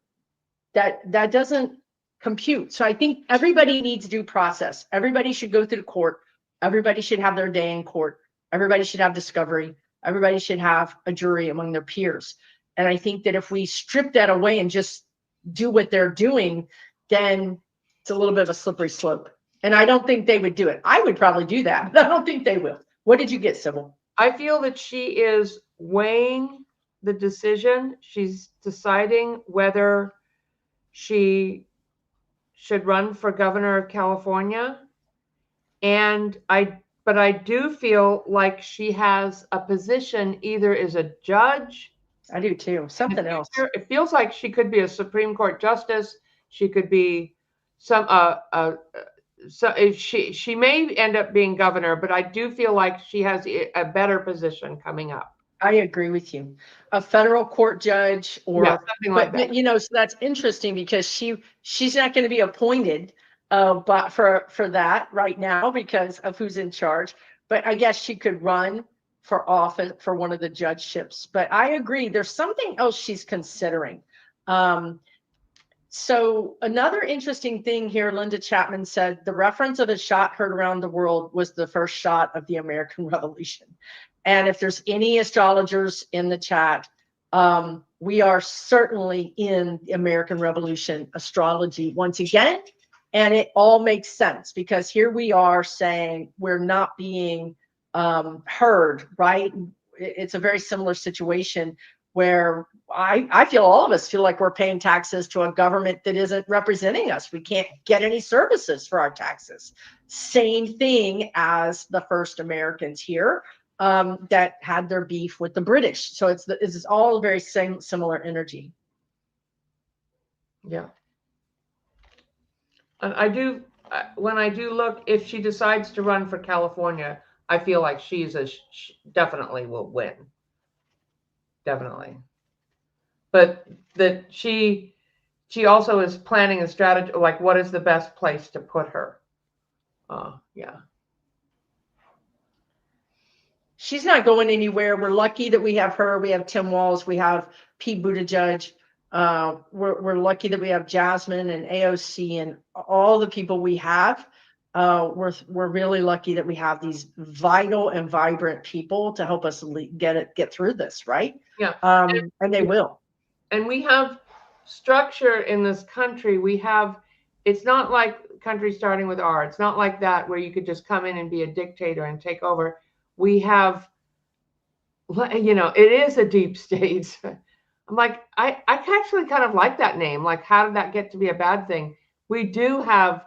That doesn't compute. So I think everybody needs due process. Everybody should go through the court. Everybody should have their day in court. Everybody should have discovery. Everybody should have a jury among their peers. And I think that if we strip that away and just do what they're doing, then it's a little bit of a slippery slope. And I don't think they would do it. I would probably do that, but I don't think they will. What did you get, Sibyl? I feel that she is weighing the decision. She's deciding whether she should run for governor of California. But I do feel like she has a position either as a judge. I do too. Something else. It feels like she could be a Supreme Court justice. She could be some so she may end up being governor, but I do feel like she has a better position coming up. I agree with you. A federal court judge, or something like that. So that's interesting because she's not going to be appointed, but for that right now because of who's in charge. But I guess she could run for office for one of the judgeships. But I agree, there's something else she's considering. So another interesting thing here, Linda Chapman said, the reference of a shot heard around the world was the first shot of the American Revolution. And if there's any astrologers in the chat, we are certainly in the American Revolution astrology once again. And it all makes sense because here we are saying we're not being heard, right? It's a very similar situation where I feel all of us feel like we're paying taxes to a government that isn't representing us. We can't get any services for our taxes. Same thing as the first Americans here that had their beef with the British. So it's all very similar energy. Yeah. And when I do look, if she decides to run for California, I feel like she definitely will win. Definitely. But that she also is planning a strategy, like what is the best place to put her? Yeah. She's not going anywhere. We're lucky that we have her. We have Tim Walz. We have Pete Buttigieg. We're lucky that we have Jasmine and AOC and all the people we have. We're really lucky that we have these vital and vibrant people to help us get through this, right? Yeah. And they will. And we have structure in this country. It's not like country starting with R. It's not like that where you could just come in and be a dictator and take over. We have, it is a deep state. I'm like, I actually kind of like that name. Like, how did that get to be a bad thing? We do have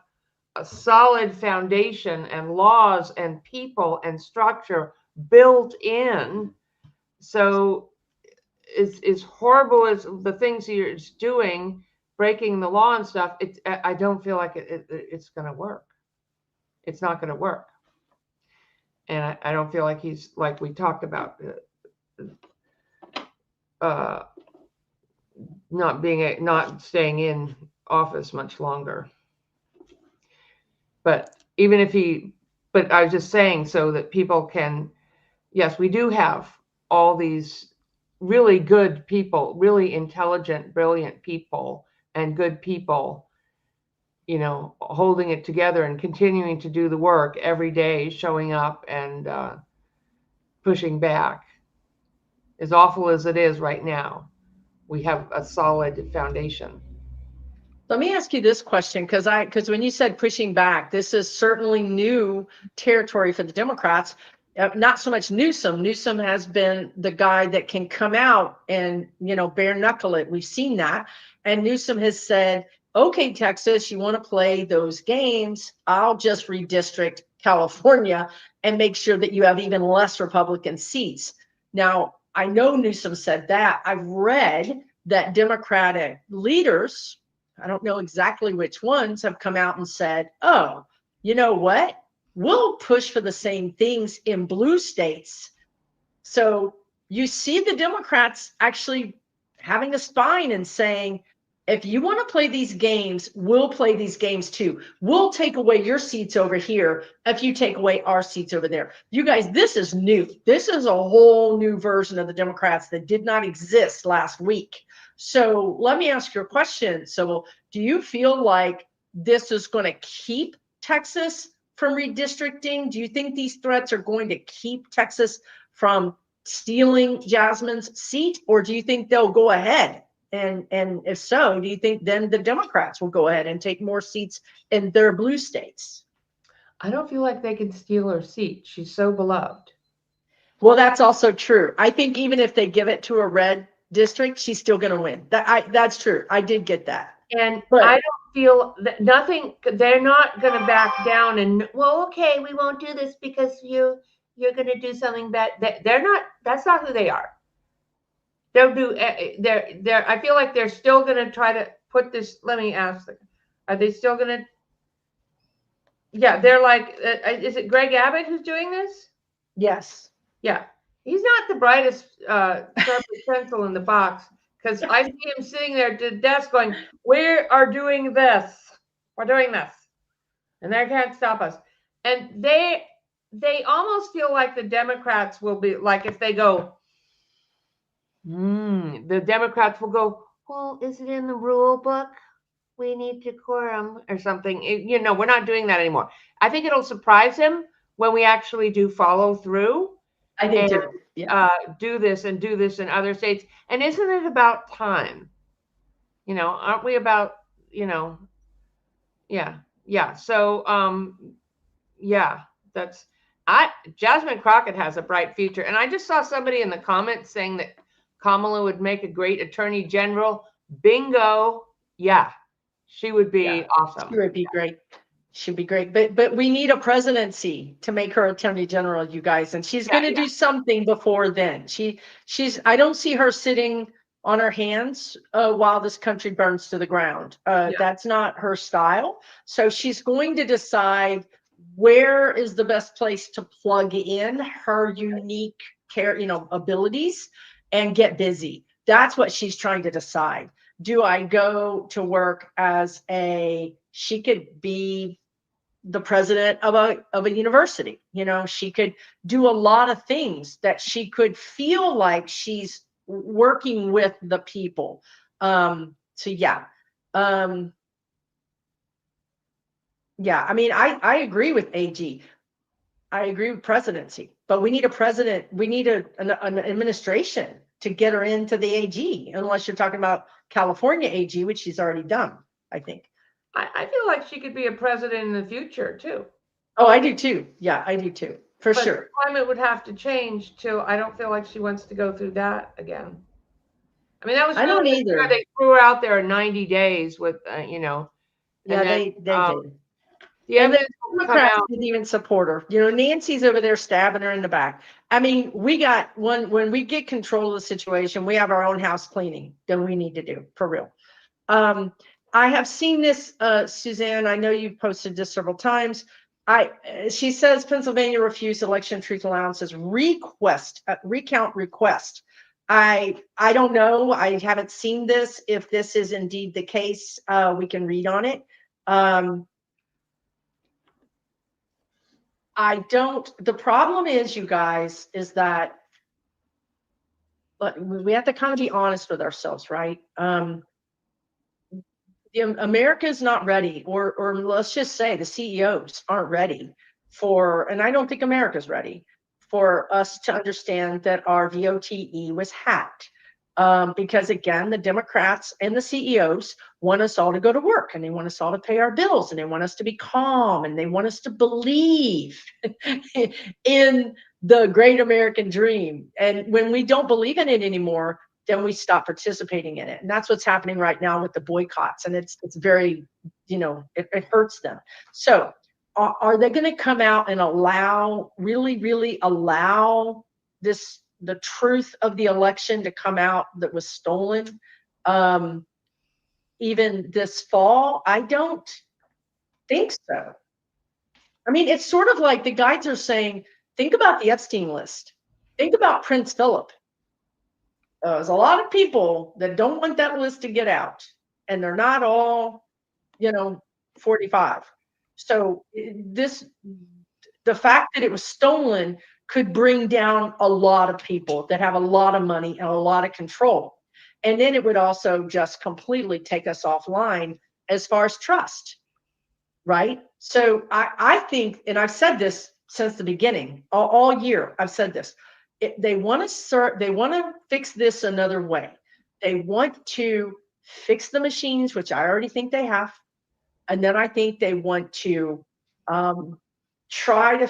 a solid foundation and laws and people and structure built in. So as horrible as the things you're doing, breaking the law and stuff, I don't feel like it's going to work. It's not going to work. And I don't feel like he's, like we talked about, not staying in office much longer. But but I was just saying so that people can, yes, we do have all these really good people, really intelligent, brilliant people and good people holding it together and continuing to do the work every day, showing up and pushing back. As awful as it is right now, we have a solid foundation. Let me ask you this question, because when you said pushing back, this is certainly new territory for the Democrats. Not so much Newsom. Newsom has been the guy that can come out and, bare knuckle it. We've seen that. And Newsom has said, okay, Texas, you want to play those games, I'll just redistrict California and make sure that you have even less Republican seats. Now, I know Newsom said that. I've read that Democratic leaders, I don't know exactly which ones, have come out and said, oh, you know what? We'll push for the same things in blue states. So you see the Democrats actually having a spine and saying, if you want to play these games, we'll play these games too. We'll take away your seats over here if you take away our seats over there. You guys, this is new. This is a whole new version of the Democrats that did not exist last week. So let me ask you a question. So do you feel like this is going to keep Texas from redistricting? Do you think these threats are going to keep Texas from stealing Jasmine's seat? Or do you think they'll go ahead? And if so, do you think then the Democrats will go ahead and take more seats in their blue states? I don't feel like they can steal her seat. She's so beloved. Well, that's also true. I think even if they give it to a red district, she's still going to win. That's true. I did get that. And I don't feel that they're not going to back down and, well, okay, we won't do this because you're going to do something bad. They're not, that's not who they are. They'll do, I feel like they're still going to try to put this, let me ask them, are they still going to, yeah, they're like, is it Greg Abbott who's doing this? Yes. Yeah. He's not the brightest sharpest pencil in the box, because I see him sitting there at the desk going, we are doing this. We're doing this. And they can't stop us. And they almost feel like the Democrats will be like, if they go, the Democrats will go, well, is it in the rule book? We need decorum or something. We're not doing that anymore. I think it'll surprise him when we actually do follow through. I think too. Yeah. Do this in other states. And isn't it about time? Aren't we about, yeah. So, Jasmine Crockett has a bright future. And I just saw somebody in the comments saying that Kamala would make a great attorney general. Bingo. Yeah. She would be awesome. She would be great. She'd be great. But we need a presidency to make her attorney general, you guys. And she's going to do something before then. I don't see her sitting on her hands while this country burns to the ground. That's not her style. So she's going to decide where is the best place to plug in her unique abilities and get busy. That's what she's trying to decide. Do I go to work as she could be the president of a university. She could do a lot of things that she could feel like she's working with the people. I mean, I agree with AG. I agree with presidency, but we need a president. We need an administration to get her into the AG, unless you're talking about California AG, which she's already done, I think. I feel like she could be a president in the future too. Oh, I do too. Yeah, I do too. But sure. The climate would have to change too. I don't feel like she wants to go through that again. I mean, that was. I don't either. They threw her out there in 90 days with, Yeah, they did. The evidence Democrats didn't even support her. Nancy's over there stabbing her in the back. I mean, when we get control of the situation, we have our own house cleaning that we need to do, for real. I have seen this, Suzanne. I know you've posted this several times. She says Pennsylvania refused election truth allowances recount request. I don't know. I haven't seen this. If this is indeed the case, we can read on it. The problem is, you guys, is that we have to kind of be honest with ourselves, right? America is not ready, or let's just say the CEOs aren't ready for, and I don't think America's ready for us to understand that our VOTE was hacked. Because again, the Democrats and the CEOs want us all to go to work, and they want us all to pay our bills, and they want us to be calm, and they want us to believe in the great American dream. And when we don't believe in it anymore, then we stop participating in it. And that's what's happening right now with the boycotts. And it's very, it hurts them. So are they going to come out and really allow the truth of the election to come out that was stolen even this fall? I don't think so. I mean, it's sort of like the guides are saying, think about the Epstein list. Think about Prince Philip. There's a lot of people that don't want that list to get out, and they're not all, 45. So the fact that it was stolen could bring down a lot of people that have a lot of money and a lot of control. And then it would also just completely take us offline as far as trust, right? So I think, and I've said this since the beginning, all year, I've said this. They want to fix this another way. They want to fix the machines, which I already think they have. And then I think they want to try to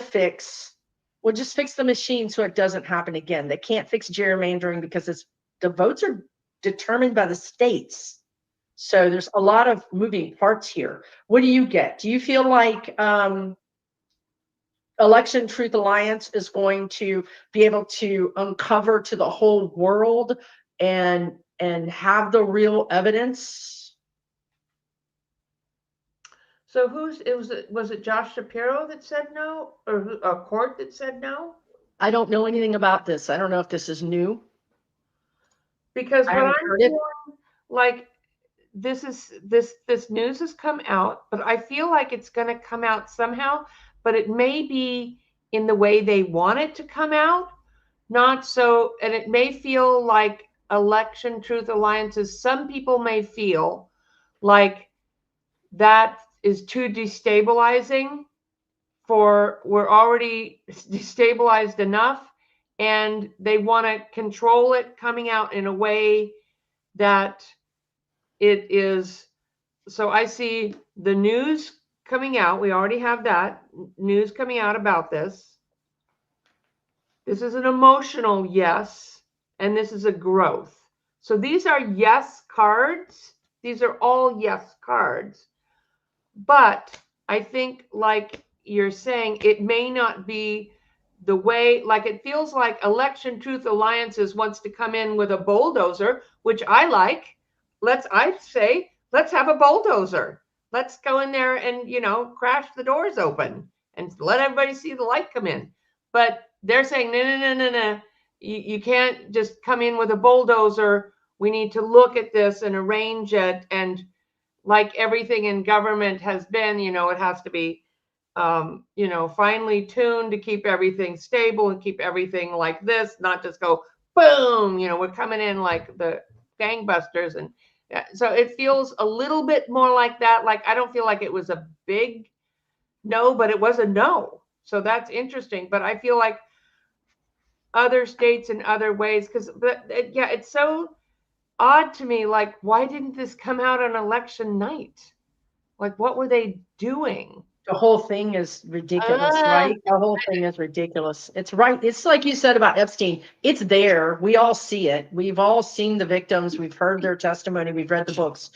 just fix the machine so it doesn't happen again. They can't fix gerrymandering because the votes are determined by the states. So there's a lot of moving parts here. What do you get? Do you feel like Election Truth Alliance is going to be able to uncover to the whole world and have the real evidence? So was it Josh Shapiro that said no, or a court that said no? I don't know anything about this. I don't know if this is new. Because what I'm feeling, like this news has come out, but I feel like it's going to come out somehow, but it may be in the way they want it to come out, not so, and it may feel like Election Truth Alliances. Some people may feel like that is too destabilizing we're already destabilized enough, and they want to control it coming out in a way that it is. So I see the news coming out. We already have that news coming out about this. This is an emotional yes, and this is a growth. So these are yes cards. These are all yes cards. But I think, like you're saying, it may not be the way, like it feels like Election Truth Alliances wants to come in with a bulldozer, which I like. I'd say, let's have a bulldozer. Let's go in there and, crash the doors open and let everybody see the light come in. But they're saying, no. You can't just come in with a bulldozer. We need to look at this and arrange it. And like everything in government has been, it has to be, finely tuned to keep everything stable and keep everything like this, not just go boom, we're coming in like the gangbusters. And so it feels a little bit more like that. Like, I don't feel like it was a big no, but it was a no. So that's interesting. But I feel like other states in other ways, it's so odd to me. Like, why didn't this come out on election night? Like, what were they doing? The whole thing is ridiculous, right? The whole thing is ridiculous. It's right. It's like you said about Epstein. It's there. We all see it. We've all seen the victims. We've heard their testimony. We've read the books.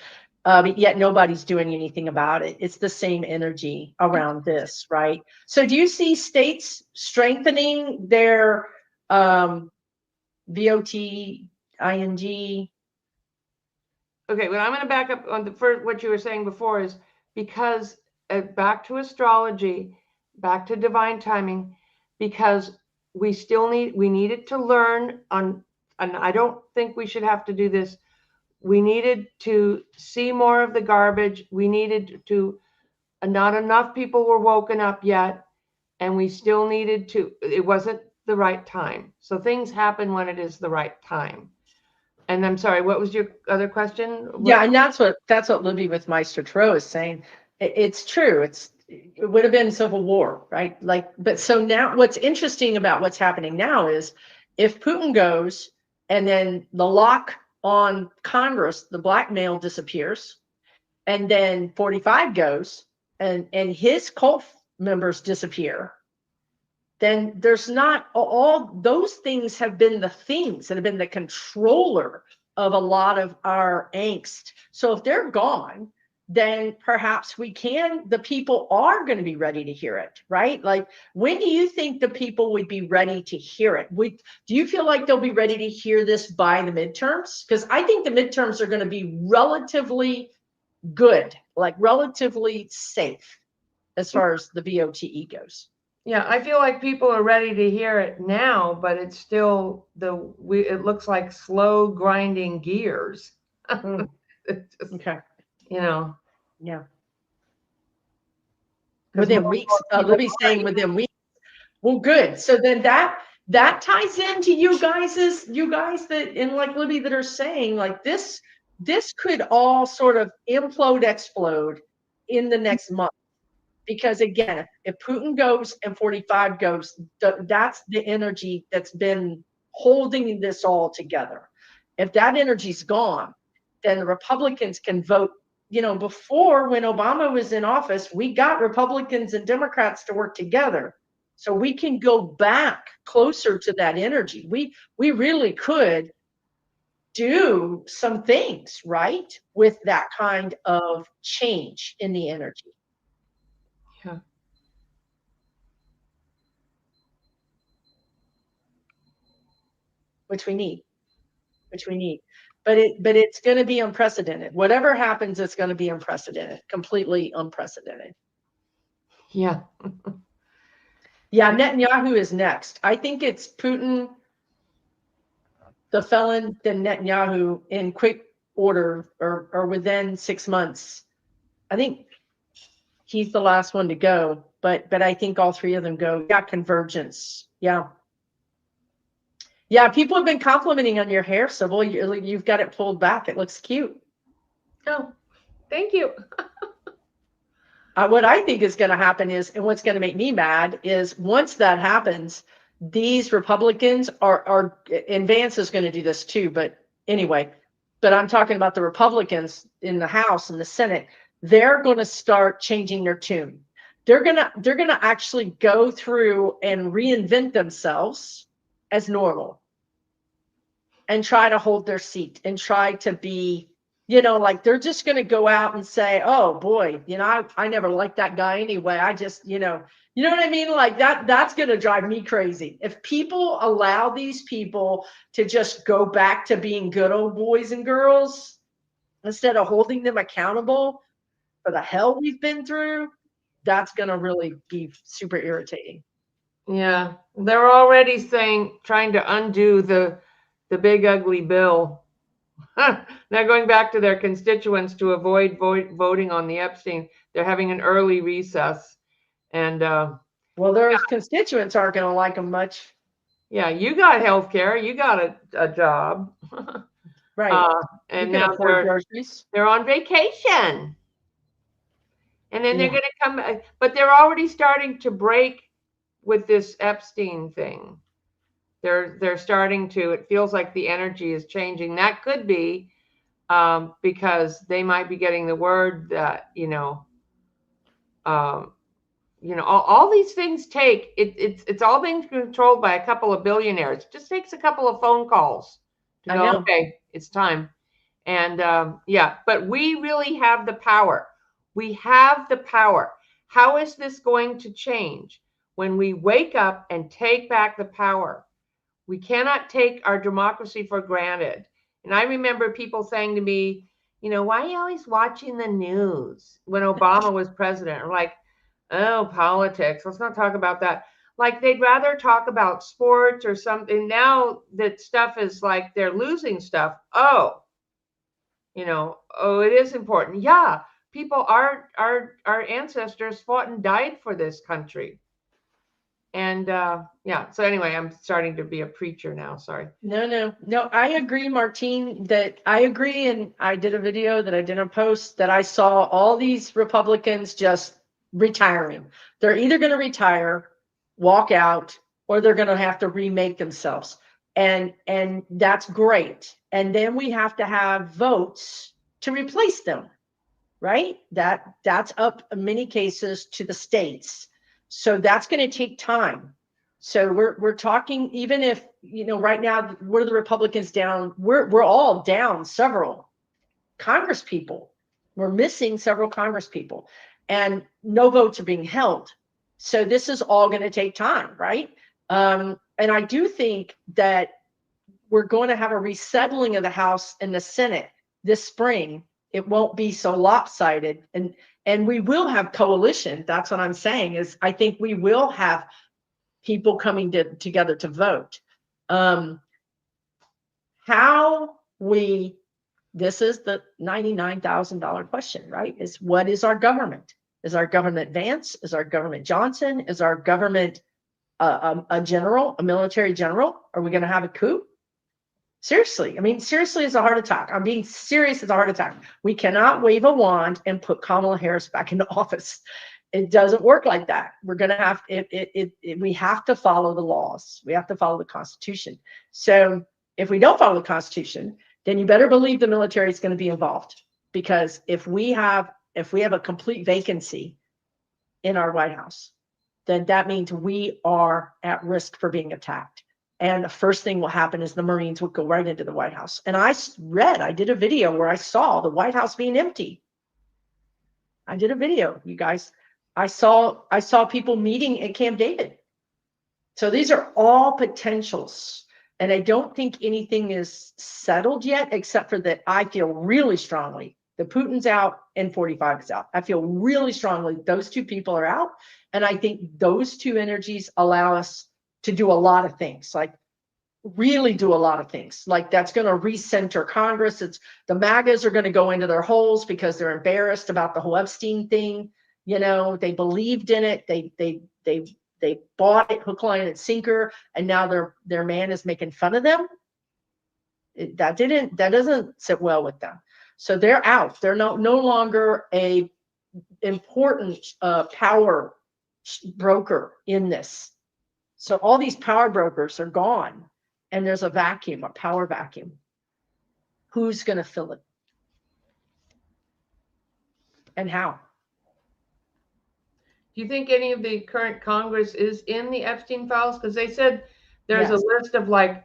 But yet nobody's doing anything about it. It's the same energy around this, right? So do you see states strengthening their VOTING? Okay, well, I'm going to back up on the first, what you were saying before is because back to astrology, back to divine timing, because we needed to learn on, and I don't think we should have to do this. We needed to see more of the garbage. We needed to, not enough people were woken up yet, and we still needed to, it wasn't the right time. So things happen when it is the right time. And I'm sorry, what was your other question? Yeah, and that's what Libby with Meister Tro is saying. It's true. It would have been civil war, right? Like, but so now what's interesting about what's happening now is if Putin goes and then the lock on Congress, the blackmail disappears, and then 45 goes and his cult members disappear, then there's not all those things have been the things that have been the controller of a lot of our angst. So if they're gone, then perhaps the people are going to be ready to hear it, right? Like, when do you think the people would be ready to hear it? Do you feel like they'll be ready to hear this by the midterms? Because I think the midterms are going to be relatively good, like relatively safe as far as the VOTE goes. Yeah, I feel like people are ready to hear it now, but it's still it looks like slow grinding gears. Just, Okay. you know. Yeah. 'Cause Within more and weeks. more people Libby's saying within weeks. Well, good. So then that ties into you guys that, and like Libby, that are saying like this could all sort of implode, explode in the next month. Because again, if Putin goes and 45 goes, that's the energy that's been holding this all together. If that energy's gone, then the Republicans can vote. Before, when Obama was in office, we got Republicans and Democrats to work together. So we can go back closer to that energy. We really could do some things, right, with that kind of change in the energy. Yeah. which we need, But it's going to be unprecedented. Whatever happens, it's going to be unprecedented, completely unprecedented. Yeah. Yeah, Netanyahu is next. I think it's Putin, the felon, then Netanyahu in quick order, or within 6 months. I think he's the last one to go, but I think all three of them go. Yeah, convergence. Yeah. Yeah, people have been complimenting on your hair, Sibyl. You've got it pulled back. It looks cute. Oh, thank you. What I think is going to happen is, and what's going to make me mad is, once that happens, these Republicans and Vance is going to do this too, but anyway, but I'm talking about the Republicans in the House and the Senate. They're going to start changing their tune. They're going to actually go through and reinvent themselves as normal and try to hold their seat and try to be, like, they're just going to go out and say, oh boy, I never liked that guy anyway. I just, you know what I mean? Like that's going to drive me crazy. If people allow these people to just go back to being good old boys and girls instead of holding them accountable for the hell we've been through, that's going to really be super irritating. Yeah, they're already trying to undo the big ugly bill. Now going back to their constituents to avoid voting on the Epstein, they're having an early recess. And well, their constituents aren't going to like them much. Yeah, you got health care, you got a job. Right. And now they're on vacation. And then they're going to come, but they're already starting to break with this Epstein thing. They're starting to, it feels like the energy is changing. That could be because they might be getting the word that, all these things take, it's all being controlled by a couple of billionaires. It just takes a couple of phone calls to go, okay, it's time. And but we really have the power. We have the power. How is this going to change? When we wake up and take back the power. We cannot take our democracy for granted. And I remember people saying to me, why are you always watching the news when Obama was president? I'm like, oh, politics. Let's not talk about that. Like, they'd rather talk about sports or something. Now that stuff is like they're losing stuff. Oh, it is important. Yeah, people, our ancestors fought and died for this country. And yeah, so anyway, I'm starting to be a preacher now. Sorry. No. I agree, Martine, that I agree. And I did a video that I didn't post that I saw all these Republicans just retiring. They're either going to retire, walk out, or they're going to have to remake themselves. And that's great. And then we have to have votes to replace them, right? That's up in many cases to the states. So that's going to take time. So we're talking, even if, right now, what are the Republicans down? We're all down several Congress people. We're missing several Congress people, and no votes are being held. So this is all going to take time, right? And I do think that we're going to have a resettling of the House and the Senate this spring. It won't be so lopsided, and we will have coalition. That's what I'm saying, is I think we will have people coming together to vote. This is the $99,000 question, right? Is what is our government? Is our government Vance? Is our government Johnson? Is our government a general, a military general? Are we going to have a coup? Seriously. I mean, seriously, it's a heart attack. I'm being serious. It's a heart attack. We cannot wave a wand and put Kamala Harris back into office. It doesn't work like that. We're going to have we have to follow the laws. We have to follow the Constitution. So if we don't follow the Constitution, then you better believe the military is going to be involved. Because if we have a complete vacancy in our White House, then that means we are at risk for being attacked. And the first thing will happen is the Marines will go right into the White House. And I did a video where I saw the White House being empty. I did a video, you guys. I saw people meeting at Camp David. So these are all potentials. And I don't think anything is settled yet, except for that I feel really strongly that Putin's out and 45 is out. I feel really strongly those two people are out. And I think those two energies allow us to do a lot of things, like really do a lot of things. Like that's going to recenter Congress. The MAGAs are going to go into their holes because they're embarrassed about the whole Epstein thing. They believed in it. They bought it hook, line, and sinker, and now their man is making fun of them. That doesn't sit well with them. So they're out. They're no longer a important power broker in this. So all these power brokers are gone, and there's a vacuum, a power vacuum. Who's going to fill it? And how? Do you think any of the current Congress is in the Epstein files? Because they said there's a list of like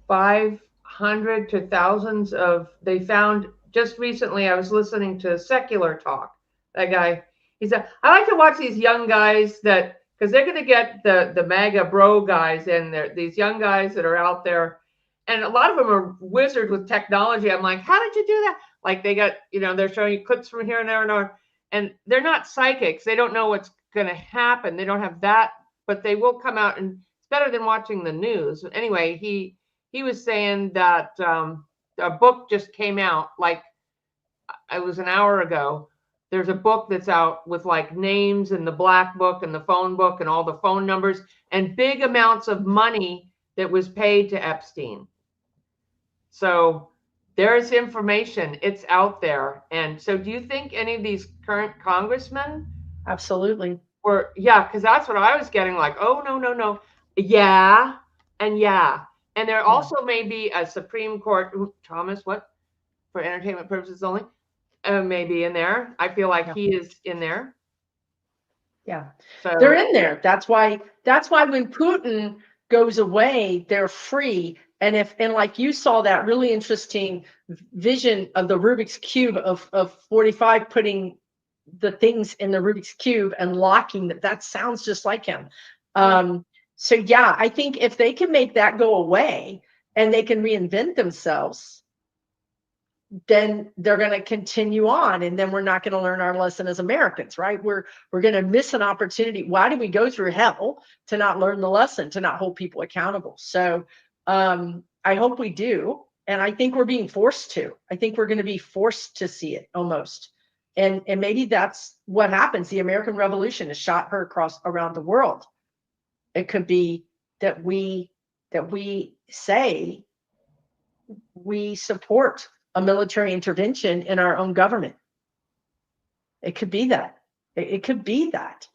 500 to thousands of, they found just recently. I was listening to Secular Talk. That guy, he said, I like to watch these young guys because they're going to get the MAGA bro guys in there, these young guys that are out there. And a lot of them are wizard with technology. I'm like, how did you do that? Like they got, they're showing you clips from here and there and there. And they're not psychics. They don't know what's going to happen. They don't have that, but they will come out, and it's better than watching the news. Anyway, he was saying that a book just came out, like it was an hour ago. There's a book that's out with like names and the black book and the phone book and all the phone numbers and big amounts of money that was paid to Epstein. So there's information, it's out there. And so do you think any of these current congressmen? Absolutely. Because that's what I was getting, like, oh, no. Yeah. And there also may be a Supreme Court, Thomas, what? For entertainment purposes only? Maybe in there. I feel like he is in there. Yeah. So they're in there. That's why when Putin goes away, they're free. And like you saw that really interesting vision of the Rubik's Cube of 45 putting the things in the Rubik's Cube and locking that sounds just like him. So yeah, I think if they can make that go away and they can reinvent themselves, then they're going to continue on, and then we're not going to learn our lesson as Americans, right? We're going to miss an opportunity. Why do we go through hell to not learn the lesson, to not hold people accountable? So I hope we do. And I think we're being forced to. I think we're going to be forced to see it almost. And maybe that's what happens. The American Revolution has shot her around the world. It could be that we say we support a military intervention in our own government. It could be that. It could be that.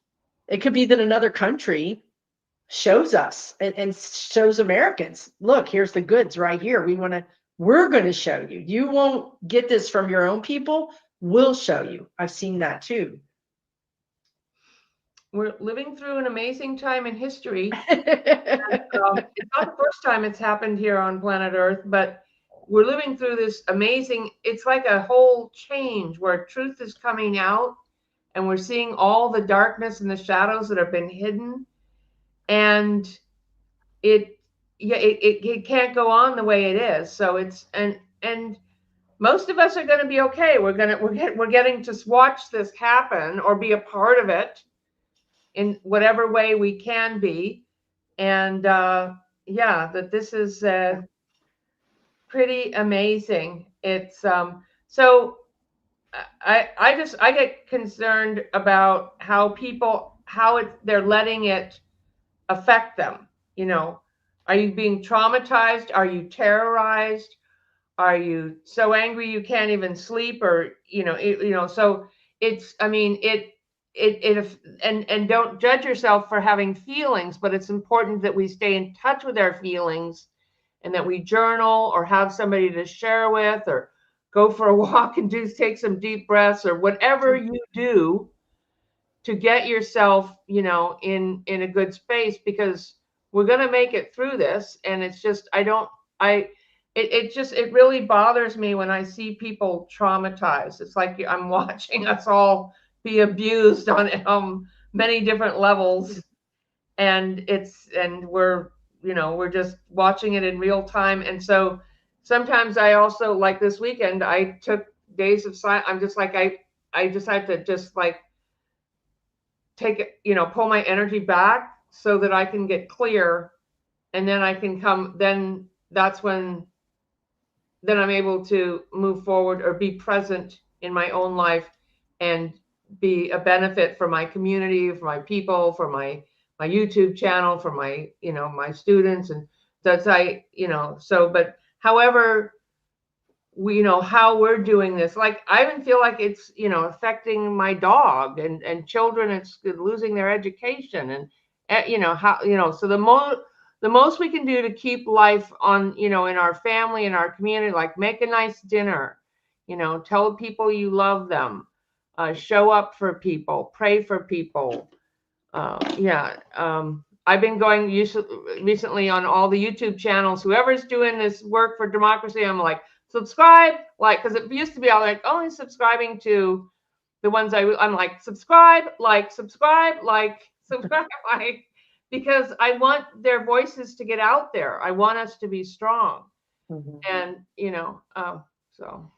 It could be that another country shows us and shows Americans, look, here's the goods right here. We're going to show you. You won't get this from your own people. We'll show you. I've seen that too. We're living through an amazing time in history. It's not the first time it's happened here on planet Earth, but we're living through this amazing, it's like a whole change where truth is coming out and we're seeing all the darkness and the shadows that have been hidden. And it can't go on the way it is. So it's, and most of us are going to be okay. We're getting to watch this happen or be a part of it in whatever way we can be. And yeah, that this is pretty amazing. It's so I get concerned about how they're letting it affect them. You know, are you being traumatized? Are you terrorized? Are you so angry you can't even sleep? Or so it's, I mean, and don't judge yourself for having feelings, but it's important that we stay in touch with our feelings and that we journal or have somebody to share with or go for a walk and take some deep breaths or whatever you do to get yourself, in a good space, because we're going to make it through this. And it's just, it really bothers me when I see people traumatized. It's like I'm watching us all be abused on many different levels. And we're just watching it in real time. And so sometimes I also, like this weekend, I took days of silence. I'm just like, I just had to just like take it, pull my energy back so that I can get clear. And then I can then I'm able to move forward or be present in my own life and be a benefit for my community, for my people, for my YouTube channel, for my, my students. And that's, but however, how we're doing this, like, I even feel like it's, affecting my dog and children, it's losing their education and, so the most we can do to keep life on, in our family, in our community, like make a nice dinner, tell people you love them, show up for people, pray for people. I've been going recently on all the YouTube channels, whoever's doing this work for democracy, I'm like, subscribe, like, because it used to be, I was like only subscribing to the ones I'm like, subscribe, like, because I want their voices to get out there. I want us to be strong. Mm-hmm. And, so.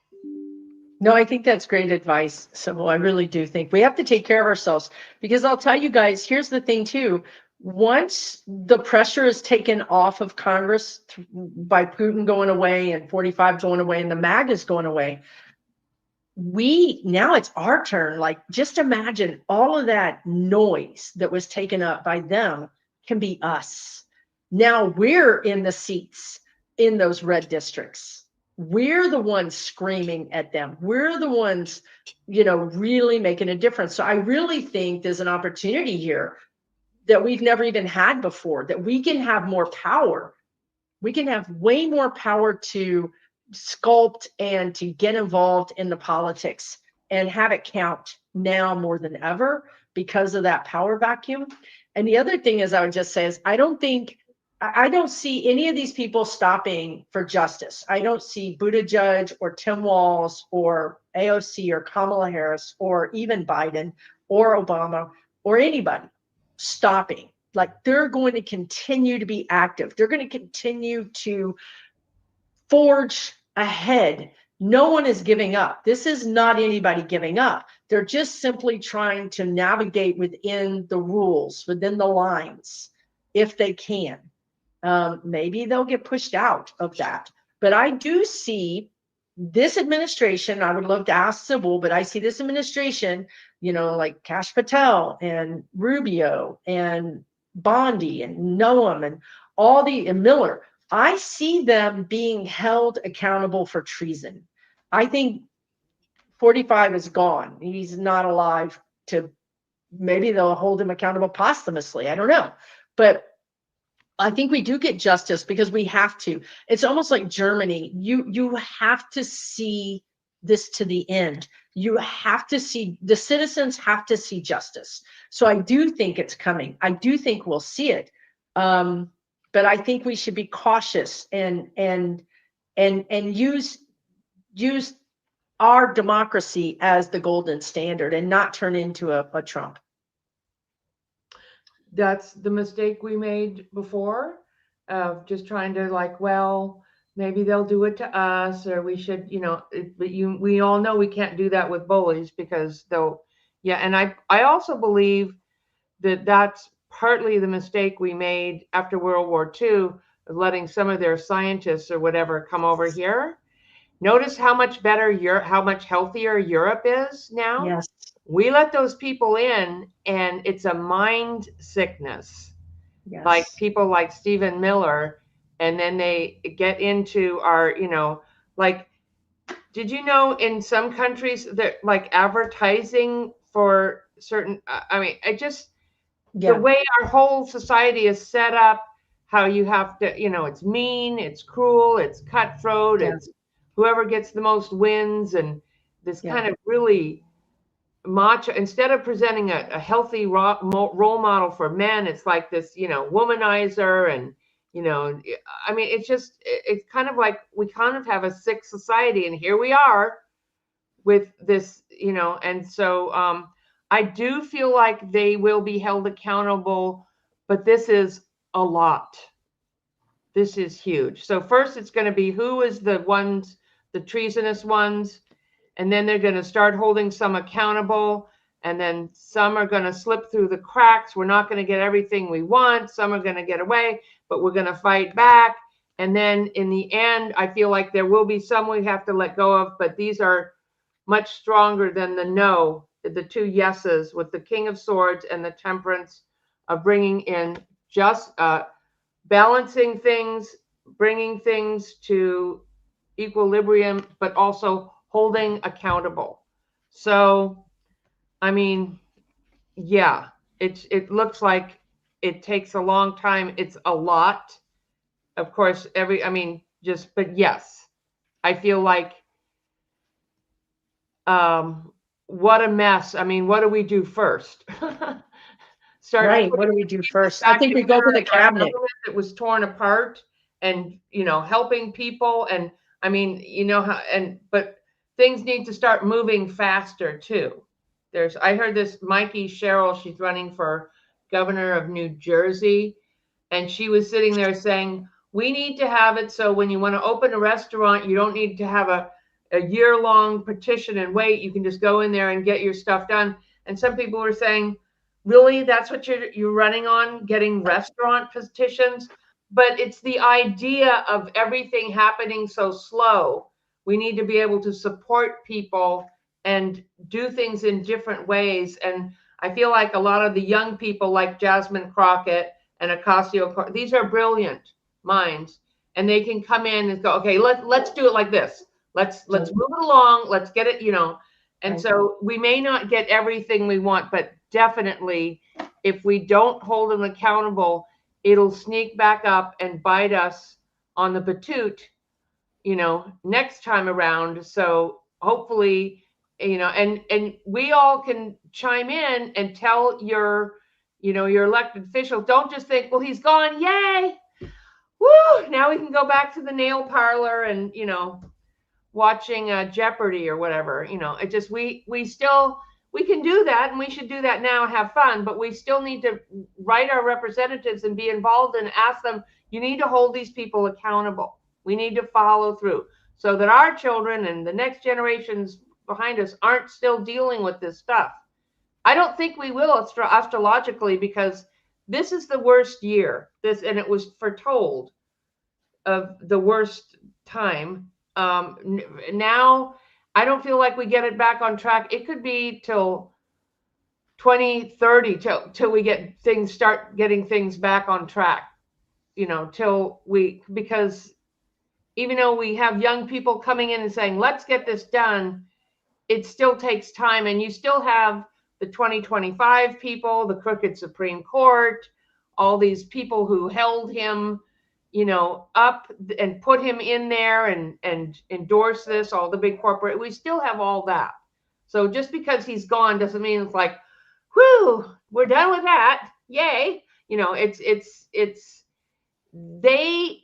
No, I think that's great advice, Sibyl. I really do think we have to take care of ourselves, because I'll tell you guys, here's the thing too. Once the pressure is taken off of Congress by Putin going away and 45 going away and the MAGAs going away, now it's our turn. Like, just imagine all of that noise that was taken up by them can be us. Now we're in the seats in those red districts. We're the ones screaming at them. We're the ones, really making a difference. So I really think there's an opportunity here that we've never even had before, that we can have more power. We can have way more power to sculpt and to get involved in the politics and have it count now more than ever because of that power vacuum. And the other thing is, I would just say is, I don't see any of these people stopping for justice. I don't see Buttigieg or Tim Walz or AOC or Kamala Harris or even Biden or Obama or anybody stopping. Like, they're going to continue to be active. They're going to continue to forge ahead. No one is giving up. This is not anybody giving up. They're just simply trying to navigate within the rules, within the lines, if they can. Maybe they'll get pushed out of that. But I do see this administration, I would love to ask Sibyl, but I see this administration, like Kash Patel and Rubio and Bondi and Noam and and Miller, I see them being held accountable for treason. I think 45 is gone. He's not alive to, maybe they'll hold him accountable posthumously. I don't know. But I think we do get justice because we have to. It's almost like Germany. You have to see this to the end. You have to see, the citizens have to see justice. So I do think it's coming. I do think we'll see it. But I think we should be cautious and use our democracy as the golden standard and not turn into a Trump. That's the mistake we made before, of just trying to like, well, maybe they'll do it to us, or we should, but we all know we can't do that with bullies because they'll, yeah. And I also believe that that's partly the mistake we made after World War II, of letting some of their scientists or whatever come over here. Notice how much better how much healthier Europe is now. Yes. We let those people in, and it's a mind sickness. Yes. Like people like Stephen Miller, and then they get into our, like, did you know in some countries that like advertising for certain, the way our whole society is set up, how you have to, it's mean, it's cruel, it's cutthroat, it's whoever gets the most wins, and this kind of really macho, instead of presenting a healthy role model for men, it's like this, womanizer. And, it's kind of like we kind of have a sick society, and here we are with this, and so I do feel like they will be held accountable, but this is a lot. This is huge. So first it's going to be who is the treasonous ones, and then they're going to start holding some accountable, and then some are going to slip through the cracks. We're not going to get everything we want. Some are going to get away, but we're going to fight back. And then in the end, I feel like there will be some we have to let go of, but these are much stronger than the two yeses, with the King of Swords and the Temperance, of bringing in just balancing things, bringing things to equilibrium, but also holding accountable. So, yeah, it looks like it takes a long time. It's a lot. Of course, but yes, I feel like, what a mess. What do we do first? Right. What do we do first? I think we go to the cabinet. It was torn apart, and, helping people. And but things need to start moving faster too. I heard this Mikey Sherrill, she's running for governor of New Jersey. And she was sitting there saying, we need to have it so when you want to open a restaurant, you don't need to have a year-long petition and wait. You can just go in there and get your stuff done. And some people were saying, really, that's what you're running on, getting restaurant petitions? But it's the idea of everything happening so slow. We need to be able to support people and do things in different ways. And I feel like a lot of the young people like Jasmine Crockett and Ocasio, these are brilliant minds, and they can come in and go, okay, let's do it like this. Let's move it along. Let's get it, And so we may not get everything we want, but definitely if we don't hold them accountable, it'll sneak back up and bite us on the patoot, next time around. So hopefully, and we all can chime in and tell your elected official, don't just think, well, he's gone, yay, woo, now we can go back to the nail parlor and, watching Jeopardy or whatever. It just, we can do that, and we should do that now, have fun, but we still need to write our representatives and be involved and ask them, you need to hold these people accountable. We need to follow through so that our children and the next generations behind us aren't still dealing with this stuff. I don't think we will astrologically, because this is the worst year. And it was foretold of the worst time. Now, I don't feel like we get it back on track. It could be till 2030 till we start getting things back on track, because even though we have young people coming in and saying, let's get this done, it still takes time. And you still have the 2025 people, the crooked Supreme Court, all these people who held him, up and put him in there and endorse this, all the big corporate. We still have all that. So just because he's gone doesn't mean it's like, whoo, we're done with that. Yay. They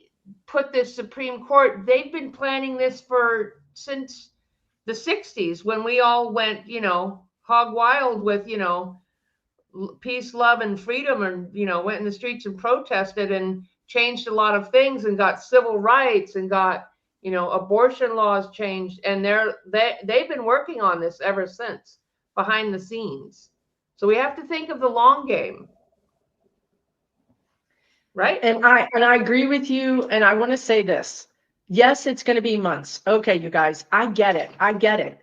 put this Supreme Court, they've been planning this since the 60s when we all went, hog wild with, peace, love, and freedom, and, went in the streets and protested and changed a lot of things and got civil rights and got, abortion laws changed. And they've been working on this ever since, behind the scenes. So we have to think of the long game. Right? And I agree with you. And I want to say this. Yes, it's going to be months. Okay, you guys, I get it.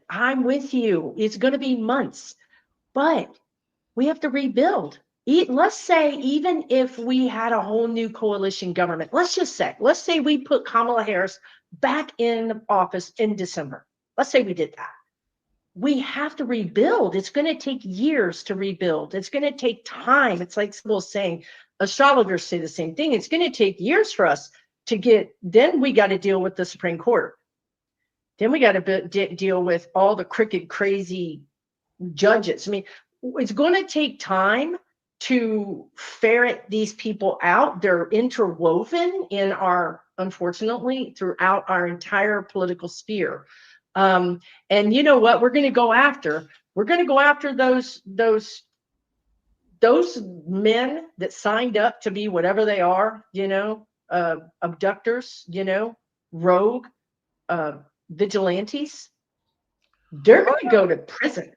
I'm with you. It's going to be months, but we have to rebuild. Let's say, even if we had a whole new coalition government, let's say we put Kamala Harris back in office in December. Let's say we did that. We have to rebuild. It's going to take years to rebuild. It's going to take time. It's like Sibyl saying, astrologers say the same thing. It's going to take years for us to then we got to deal with the Supreme Court. Then we got to deal with all the crooked, crazy judges. I mean, it's going to take time to ferret these people out. They're interwoven unfortunately, throughout our entire political sphere. And you know what? We're going to go after those men that signed up to be whatever they are, abductors, rogue, vigilantes. They're going to go to prison.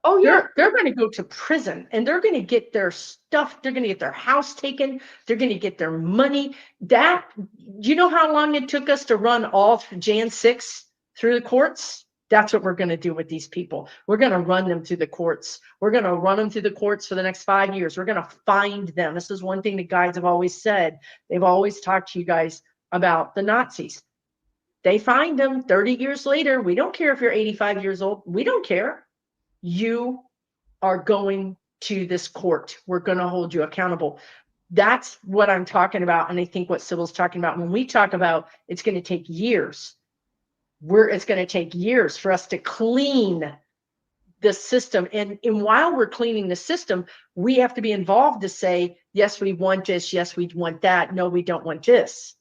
Oh yeah, they're going to go to prison, and they're going to get their stuff. They're going to get their house taken. They're going to get their money. You know how long it took us to run all Jan 6 through the courts? That's what we're going to do with these people. We're going to run them through the courts. We're going to run them through the courts for the next 5 years. We're going to find them. This is one thing the guys have always said. They've always talked to you guys about the Nazis. They find them 30 years later. We don't care if you're 85 years old. We don't care. You are going to this court. We're going to hold you accountable. That's what I'm talking about. And I think what Sibyl's talking about when we talk about it's going to take years. It's going to take years for us to clean the system. And while we're cleaning the system, we have to be involved to say, yes, we want this. Yes, we want that. No, we don't want this.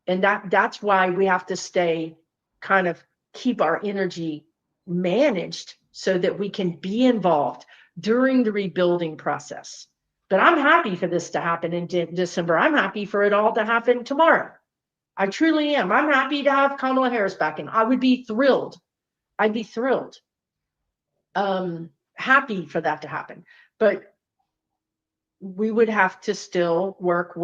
And that's why we have to keep our energy managed so that we can be involved during the rebuilding process. But I'm happy for this to happen in December. I'm happy for it all to happen tomorrow. I truly am. I'm happy to have Kamala Harris back in. I would be thrilled. I'd be thrilled. Happy for that to happen. But we would have to still work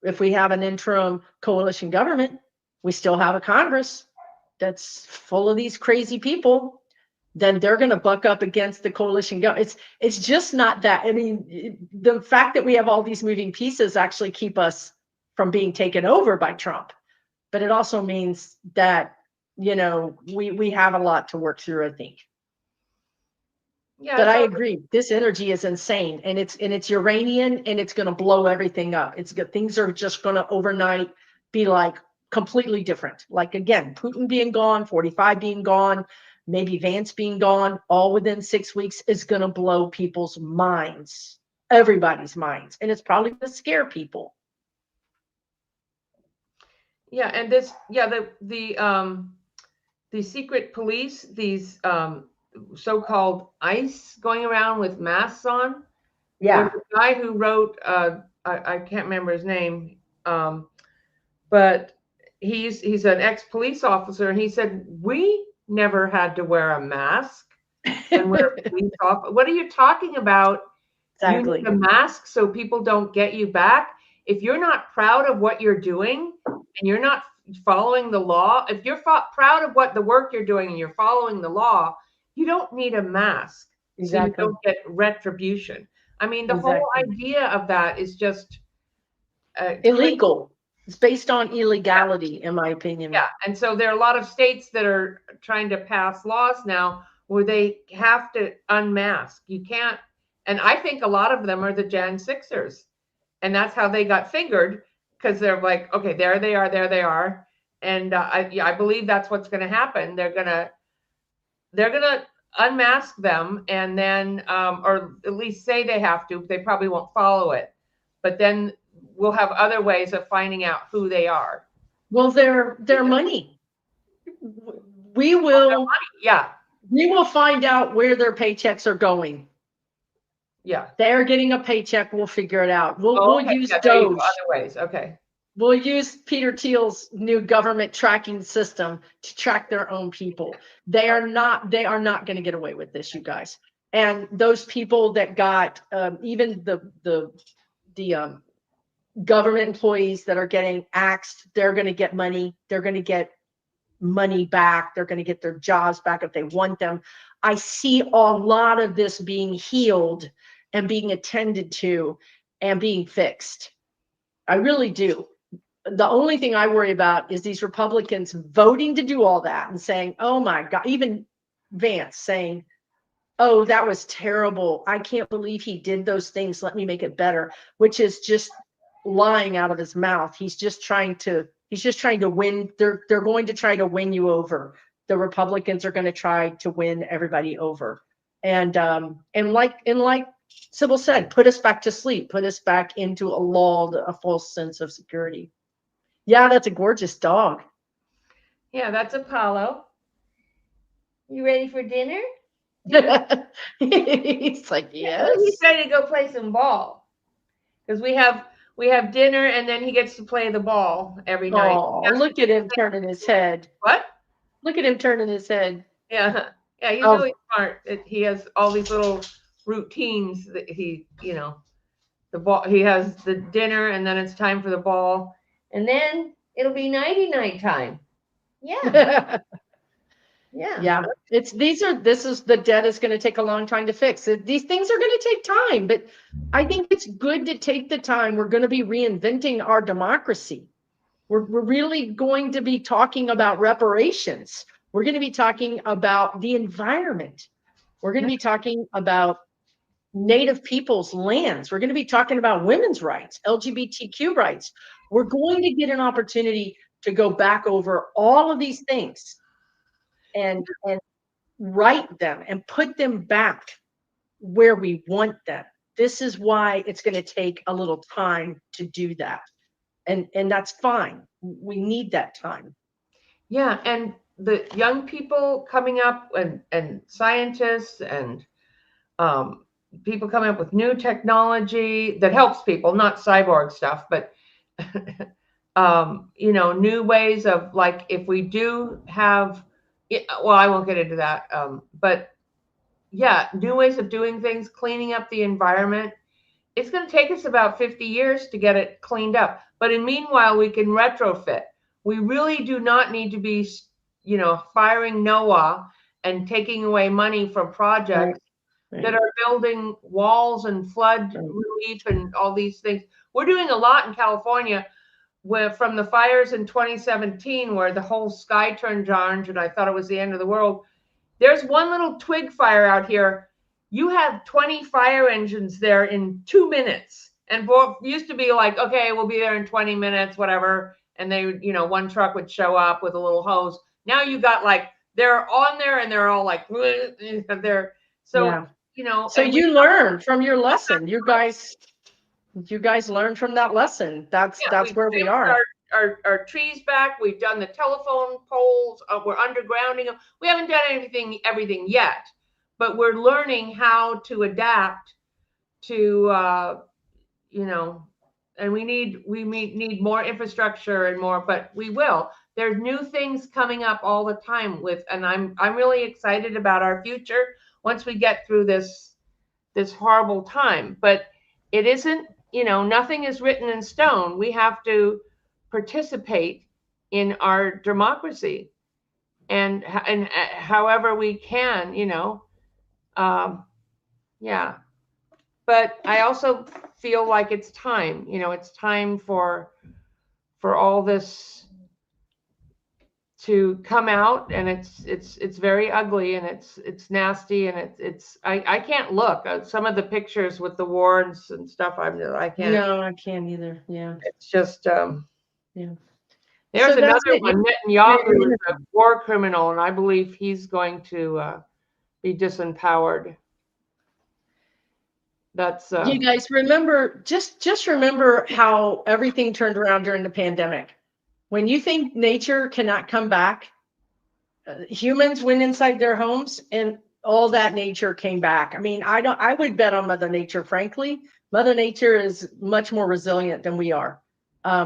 if we have an interim coalition government, we still have a Congress that's full of these crazy people, then they're going to buck up against the coalition government. It's just not that. I mean, the fact that we have all these moving pieces actually keep us from being taken over by Trump. But it also means that, we have a lot to work through, I think. Yeah, but I agree. This energy is insane, and it's Uranian, and it's going to blow everything up. Things are just going to overnight be like completely different. Like, again, Putin being gone, 45 being gone, maybe Vance being gone, all within 6 weeks is going to blow people's minds, everybody's minds, and it's probably going to scare people. Yeah, and the secret police, these so-called ICE going around with masks on. Yeah. There's a guy who wrote, I can't remember his name, but he's an ex-police officer, and he said, we never had to wear a mask and wear a police officer. What are you talking about? Exactly. You need a mask so people don't get you back. If you're not proud of what you're doing and you're not following the law, if you're proud of the work you're doing and you're following the law, you don't need a mask so you Exactly. don't get retribution. I mean, the whole Exactly. idea of that is just crazy. Illegal. It's based on illegality, in my opinion. Yeah. And so there are a lot of states that are trying to pass laws now where they have to unmask. You can't, and I think a lot of them are the Jan 6ers. And that's how they got fingered, because they're like, okay, there they are, there they are. And I believe that's what's going to happen. They're gonna unmask them, and then or at least say they have to. They probably won't follow it, but then we'll have other ways of finding out who they are. Well, their money. We will Yeah, we will find out where their paychecks are going. yeah. They're getting a paycheck. We'll figure it out. Oh, We'll okay. use Yeah, there you go. Doge. Other ways. Okay. We'll use Peter Thiel's new government tracking system to track their own people. They are not going to get away with this, you guys. And those people that got even the government employees that are getting axed, they're going to get money. They're going to get money back. They're going to get their jobs back if they want them. I see a lot of this being healed and being attended to and being fixed. I really do. The only thing I worry about is these Republicans voting to do all that and saying, oh my God, even Vance saying, oh, that was terrible. I can't believe he did those things. Let me make it better, which is just lying out of his mouth. He's just trying to win. They're going to try to win you over. The Republicans are going to try to win everybody over. And like Sibyl said, put us back to sleep, put us back into a false sense of security. Yeah, that's a gorgeous dog. Yeah, that's Apollo. You ready for dinner? He's like, yes. He's ready to go play some ball, because we have dinner, and then he gets to play the ball every night. Oh, look at him turning his head. What? Look at him turning his head. Yeah, yeah. He's Oh, really smart. He has all these little routines that the ball. He has the dinner, and then it's time for the ball, and then it'll be nighty night time. Yeah. Yeah. yeah. This is the debt is going to take a long time to fix. These things are going to take time, but I think it's good to take the time. We're going to be reinventing our democracy. We're really going to be talking about reparations. We're going to be talking about the environment. We're going to be talking about Native people's lands. We're going to be talking about women's rights, LGBTQ rights. We're going to get an opportunity to go back over all of these things and write them and put them back where we want them. This is why it's going to take a little time to do that. And that's fine. We need that time. Yeah, and the young people coming up, and scientists, and people coming up with new technology that helps people, not cyborg stuff, but new ways of, like, if we do have, well, I won't get into that, but yeah, new ways of doing things, cleaning up the environment. It's going to take us about 50 years to get it cleaned up. But in meanwhile, we can retrofit. We really do not need to be, firing Noah and taking away money from projects that are building walls and flood relief and all these things. We're doing a lot in California from the fires in 2017, where the whole sky turned orange and I thought it was the end of the world. There's one little twig fire out here. You have 20 fire engines there in 2 minutes. And used to be like, okay, we'll be there in 20 minutes, whatever. And they, one truck would show up with a little hose. Now you got, like, they're on there and they're all like, they're so, yeah. So you learn from your lesson. You guys learn from that lesson. That's where we are. Our trees back. We've done the telephone poles. We're undergrounding them. We haven't done everything yet, but we're learning how to adapt to, and we need more infrastructure and more, but we will. There's new things coming up all the time and I'm really excited about our future once we get through this horrible time. But it isn't, nothing is written in stone. We have to participate in our democracy. and however we can, you know. Yeah. But I also feel like it's time, you know, it's time for all this to come out, and it's very ugly, and it's nasty, and I can't look at some of the pictures with the wars and stuff. I can't. No, I can't either. Yeah. It's just Yeah. there's So that's another it. one. Netanyahu is a war criminal, and I believe he's going to be disempowered. That's You guys remember, just remember how everything turned around during the pandemic. When you think nature cannot come back, humans went inside their homes and all that nature came back. I mean, I would bet on Mother Nature, frankly. Mother Nature is much more resilient than we are.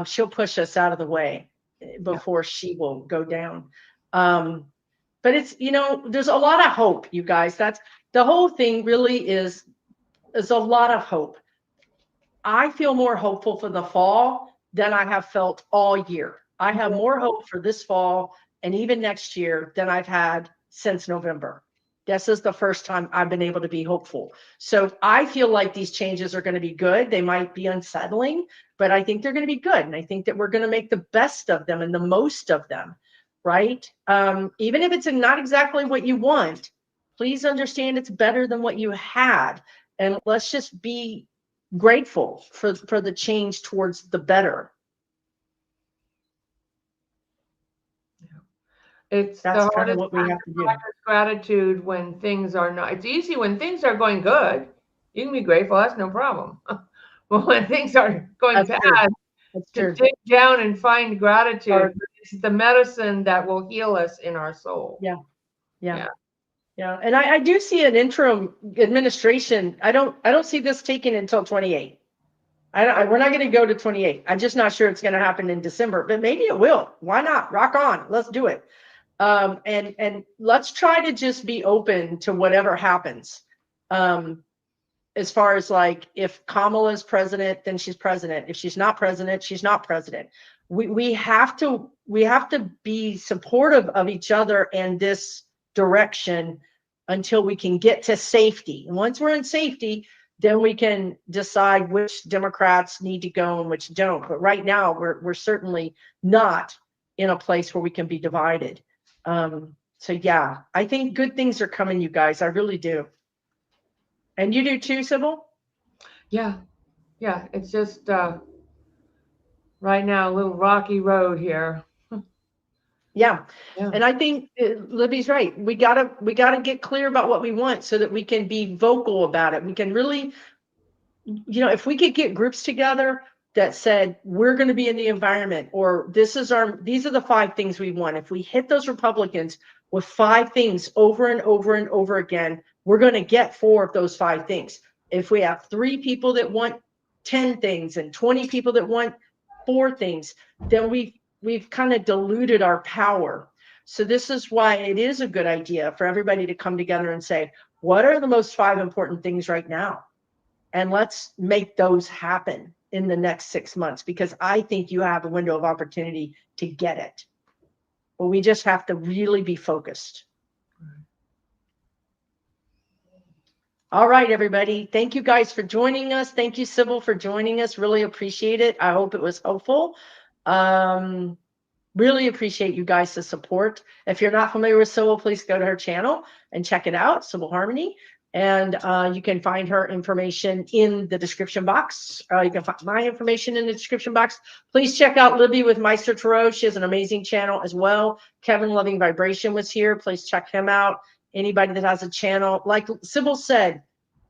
She'll push us out of the way before she will go down. But it's, you know, there's a lot of hope, you guys. That's the whole thing really is a lot of hope. I feel more hopeful for the fall than I have felt all year. I have more hope for this fall and even next year than I've had since November. This is the first time I've been able to be hopeful. So I feel like these changes are going to be good. They might be unsettling, but I think they're going to be good. And I think that we're going to make the best of them and the most of them, right? Even if it's not exactly what you want, please understand it's better than what you had. And let's just be grateful for the change towards the better. It's That's the kind of hardest what we time have to to do. practice gratitude when things are not. It's easy when things are going good. You can be grateful. That's no problem. But when things are going That's bad, true. That's to true. dig down and find gratitude. Or, It's the medicine that will heal us in our soul. yeah. Yeah. Yeah. And I do see an interim administration. I don't see this taking until 28. We're not going to go to 28. I'm just not sure it's going to happen in December, but maybe it will. Why not? Rock on. Let's do it. And let's try to just be open to whatever happens. As far as like, if Kamala is president, then she's president. If she's not president, she's not president. We have to be supportive of each other and this direction until we can get to safety. And once we're in safety, then we can decide which Democrats need to go and which don't. But right now, we're certainly not in a place where we can be divided. So yeah, I think good things are coming, you guys. I really do. And you do too, Sibyl? Yeah. Yeah. It's just right now a little rocky road here. Yeah. Yeah. And I think Libby's right. We gotta get clear about what we want so that we can be vocal about it. We can really, you know, if we could get groups together that said, we're going to be in the environment, or these are the 5 things we want. If we hit those Republicans with 5 things over and over and over again, we're going to get 4 of those 5 things. If we have 3 people that want 10 things and 20 people that want 4 things, then we've kind of diluted our power. So this is why it is a good idea for everybody to come together and say, what are the most 5 important things right now? And let's make those happen in the next 6 months, because I think you have a window of opportunity to get it. But we just have to really be focused. All right, everybody. Thank you guys for joining us. Thank you, Sibyl, for joining us. Really appreciate it. I hope it was helpful. Really appreciate you guys' support. If you're not familiar with Sibyl, please go to her channel and check it out, Sibyl Harmony. And you can find her information in the description box. You can find my information in the description box. Please check out Libby with Meister Tarot. She has an amazing channel as well. Kevin Loving Vibration was here. Please check him out. Anybody that has a channel, like Sibyl said,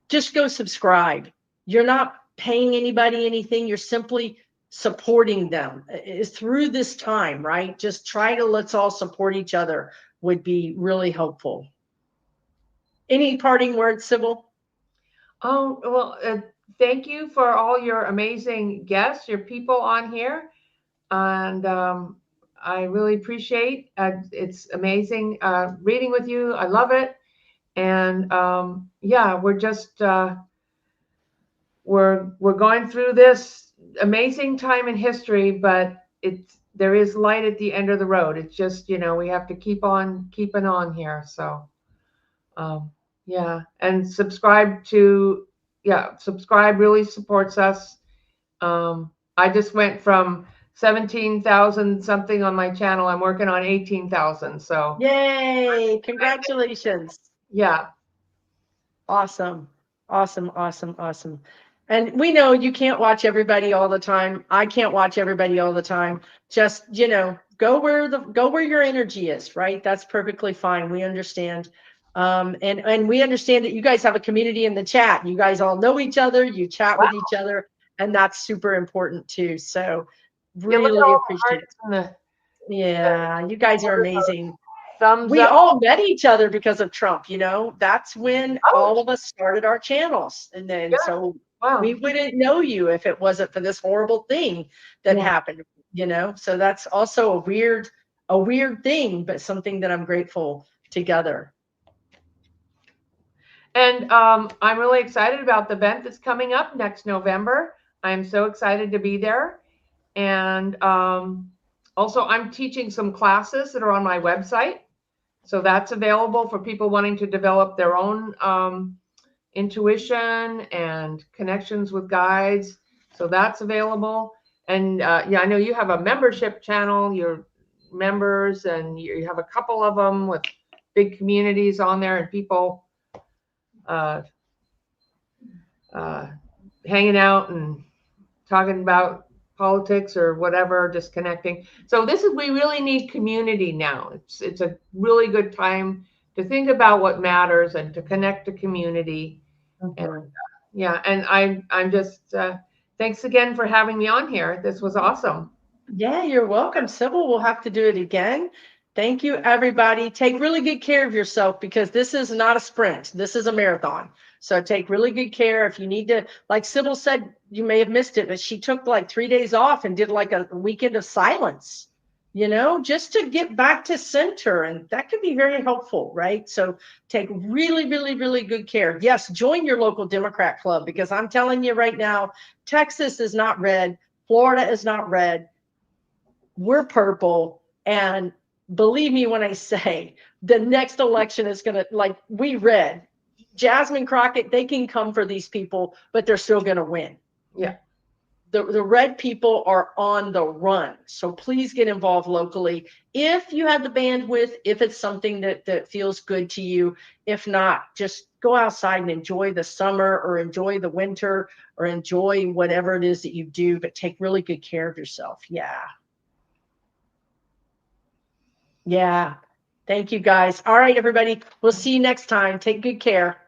just go subscribe. You're not paying anybody anything. You're simply supporting them through this time, right? Just try to, let's all support each other would be really helpful. Any parting words, Sibyl? Oh, well, thank you for all your amazing guests, your people on here. And I really appreciate it's amazing reading with you. I love it. And yeah, we're just we're going through this amazing time in history, but there is light at the end of the road. It's just, you know, we have to keep on keeping on here. So, yeah, and subscribe really supports us. I just went from 17,000 something on my channel. I'm working on 18,000. So Yay! Congratulations. yeah. Awesome. Awesome. Awesome. Awesome. And we know you can't watch everybody all the time. I can't watch everybody all the time. Just, you know, go where your energy is, right? That's perfectly fine. We understand. And we understand that you guys have a community in the chat. You guys all know each other, you chat with each other, and that's super important too. So Yeah, look at really all appreciate it. the hearts Yeah, you guys are amazing. thumbs We up. all met each other because of Trump, you know. That's when Oh, all of us started our channels. And then yeah. so Wow. we wouldn't know you if it wasn't for this horrible thing that Yeah. happened, you know. So that's also a weird thing, but something that I'm grateful together. And I'm really excited about the event that's coming up next November. I'm so excited to be there. And also, I'm teaching some classes that are on my website. So that's available for people wanting to develop their own intuition and connections with guides. So that's available. And yeah, I know you have a membership channel, your members, and you have a couple of them with big communities on there and people hanging out and talking about politics or whatever, just connecting. So we really need community now. It's a really good time to think about what matters and to connect to community. And yeah, and I'm just thanks again for having me on here. This was awesome. Yeah, you're welcome, Sibyl. We'll have to do it again. Thank you, everybody. Take really good care of yourself because this is not a sprint. This is a marathon. So take really good care. If you need to, like Sibyl said, you may have missed it, but she took like 3 days off and did like a weekend of silence, you know, just to get back to center. And that could be very helpful, right? So take really, really, really good care. Yes, join your local Democrat club because I'm telling you right now, Texas is not red. Florida is not red. We're purple. And believe me when I say the next election is going to, like we read, Jasmine Crockett, they can come for these people, but they're still going to win. Yeah. The red people are on the run. So please get involved locally. If you have the bandwidth, if it's something that feels good to you, if not, just go outside and enjoy the summer or enjoy the winter or enjoy whatever it is that you do, but take really good care of yourself. Yeah. Yeah. Thank you, guys. All right, everybody. We'll see you next time. Take good care.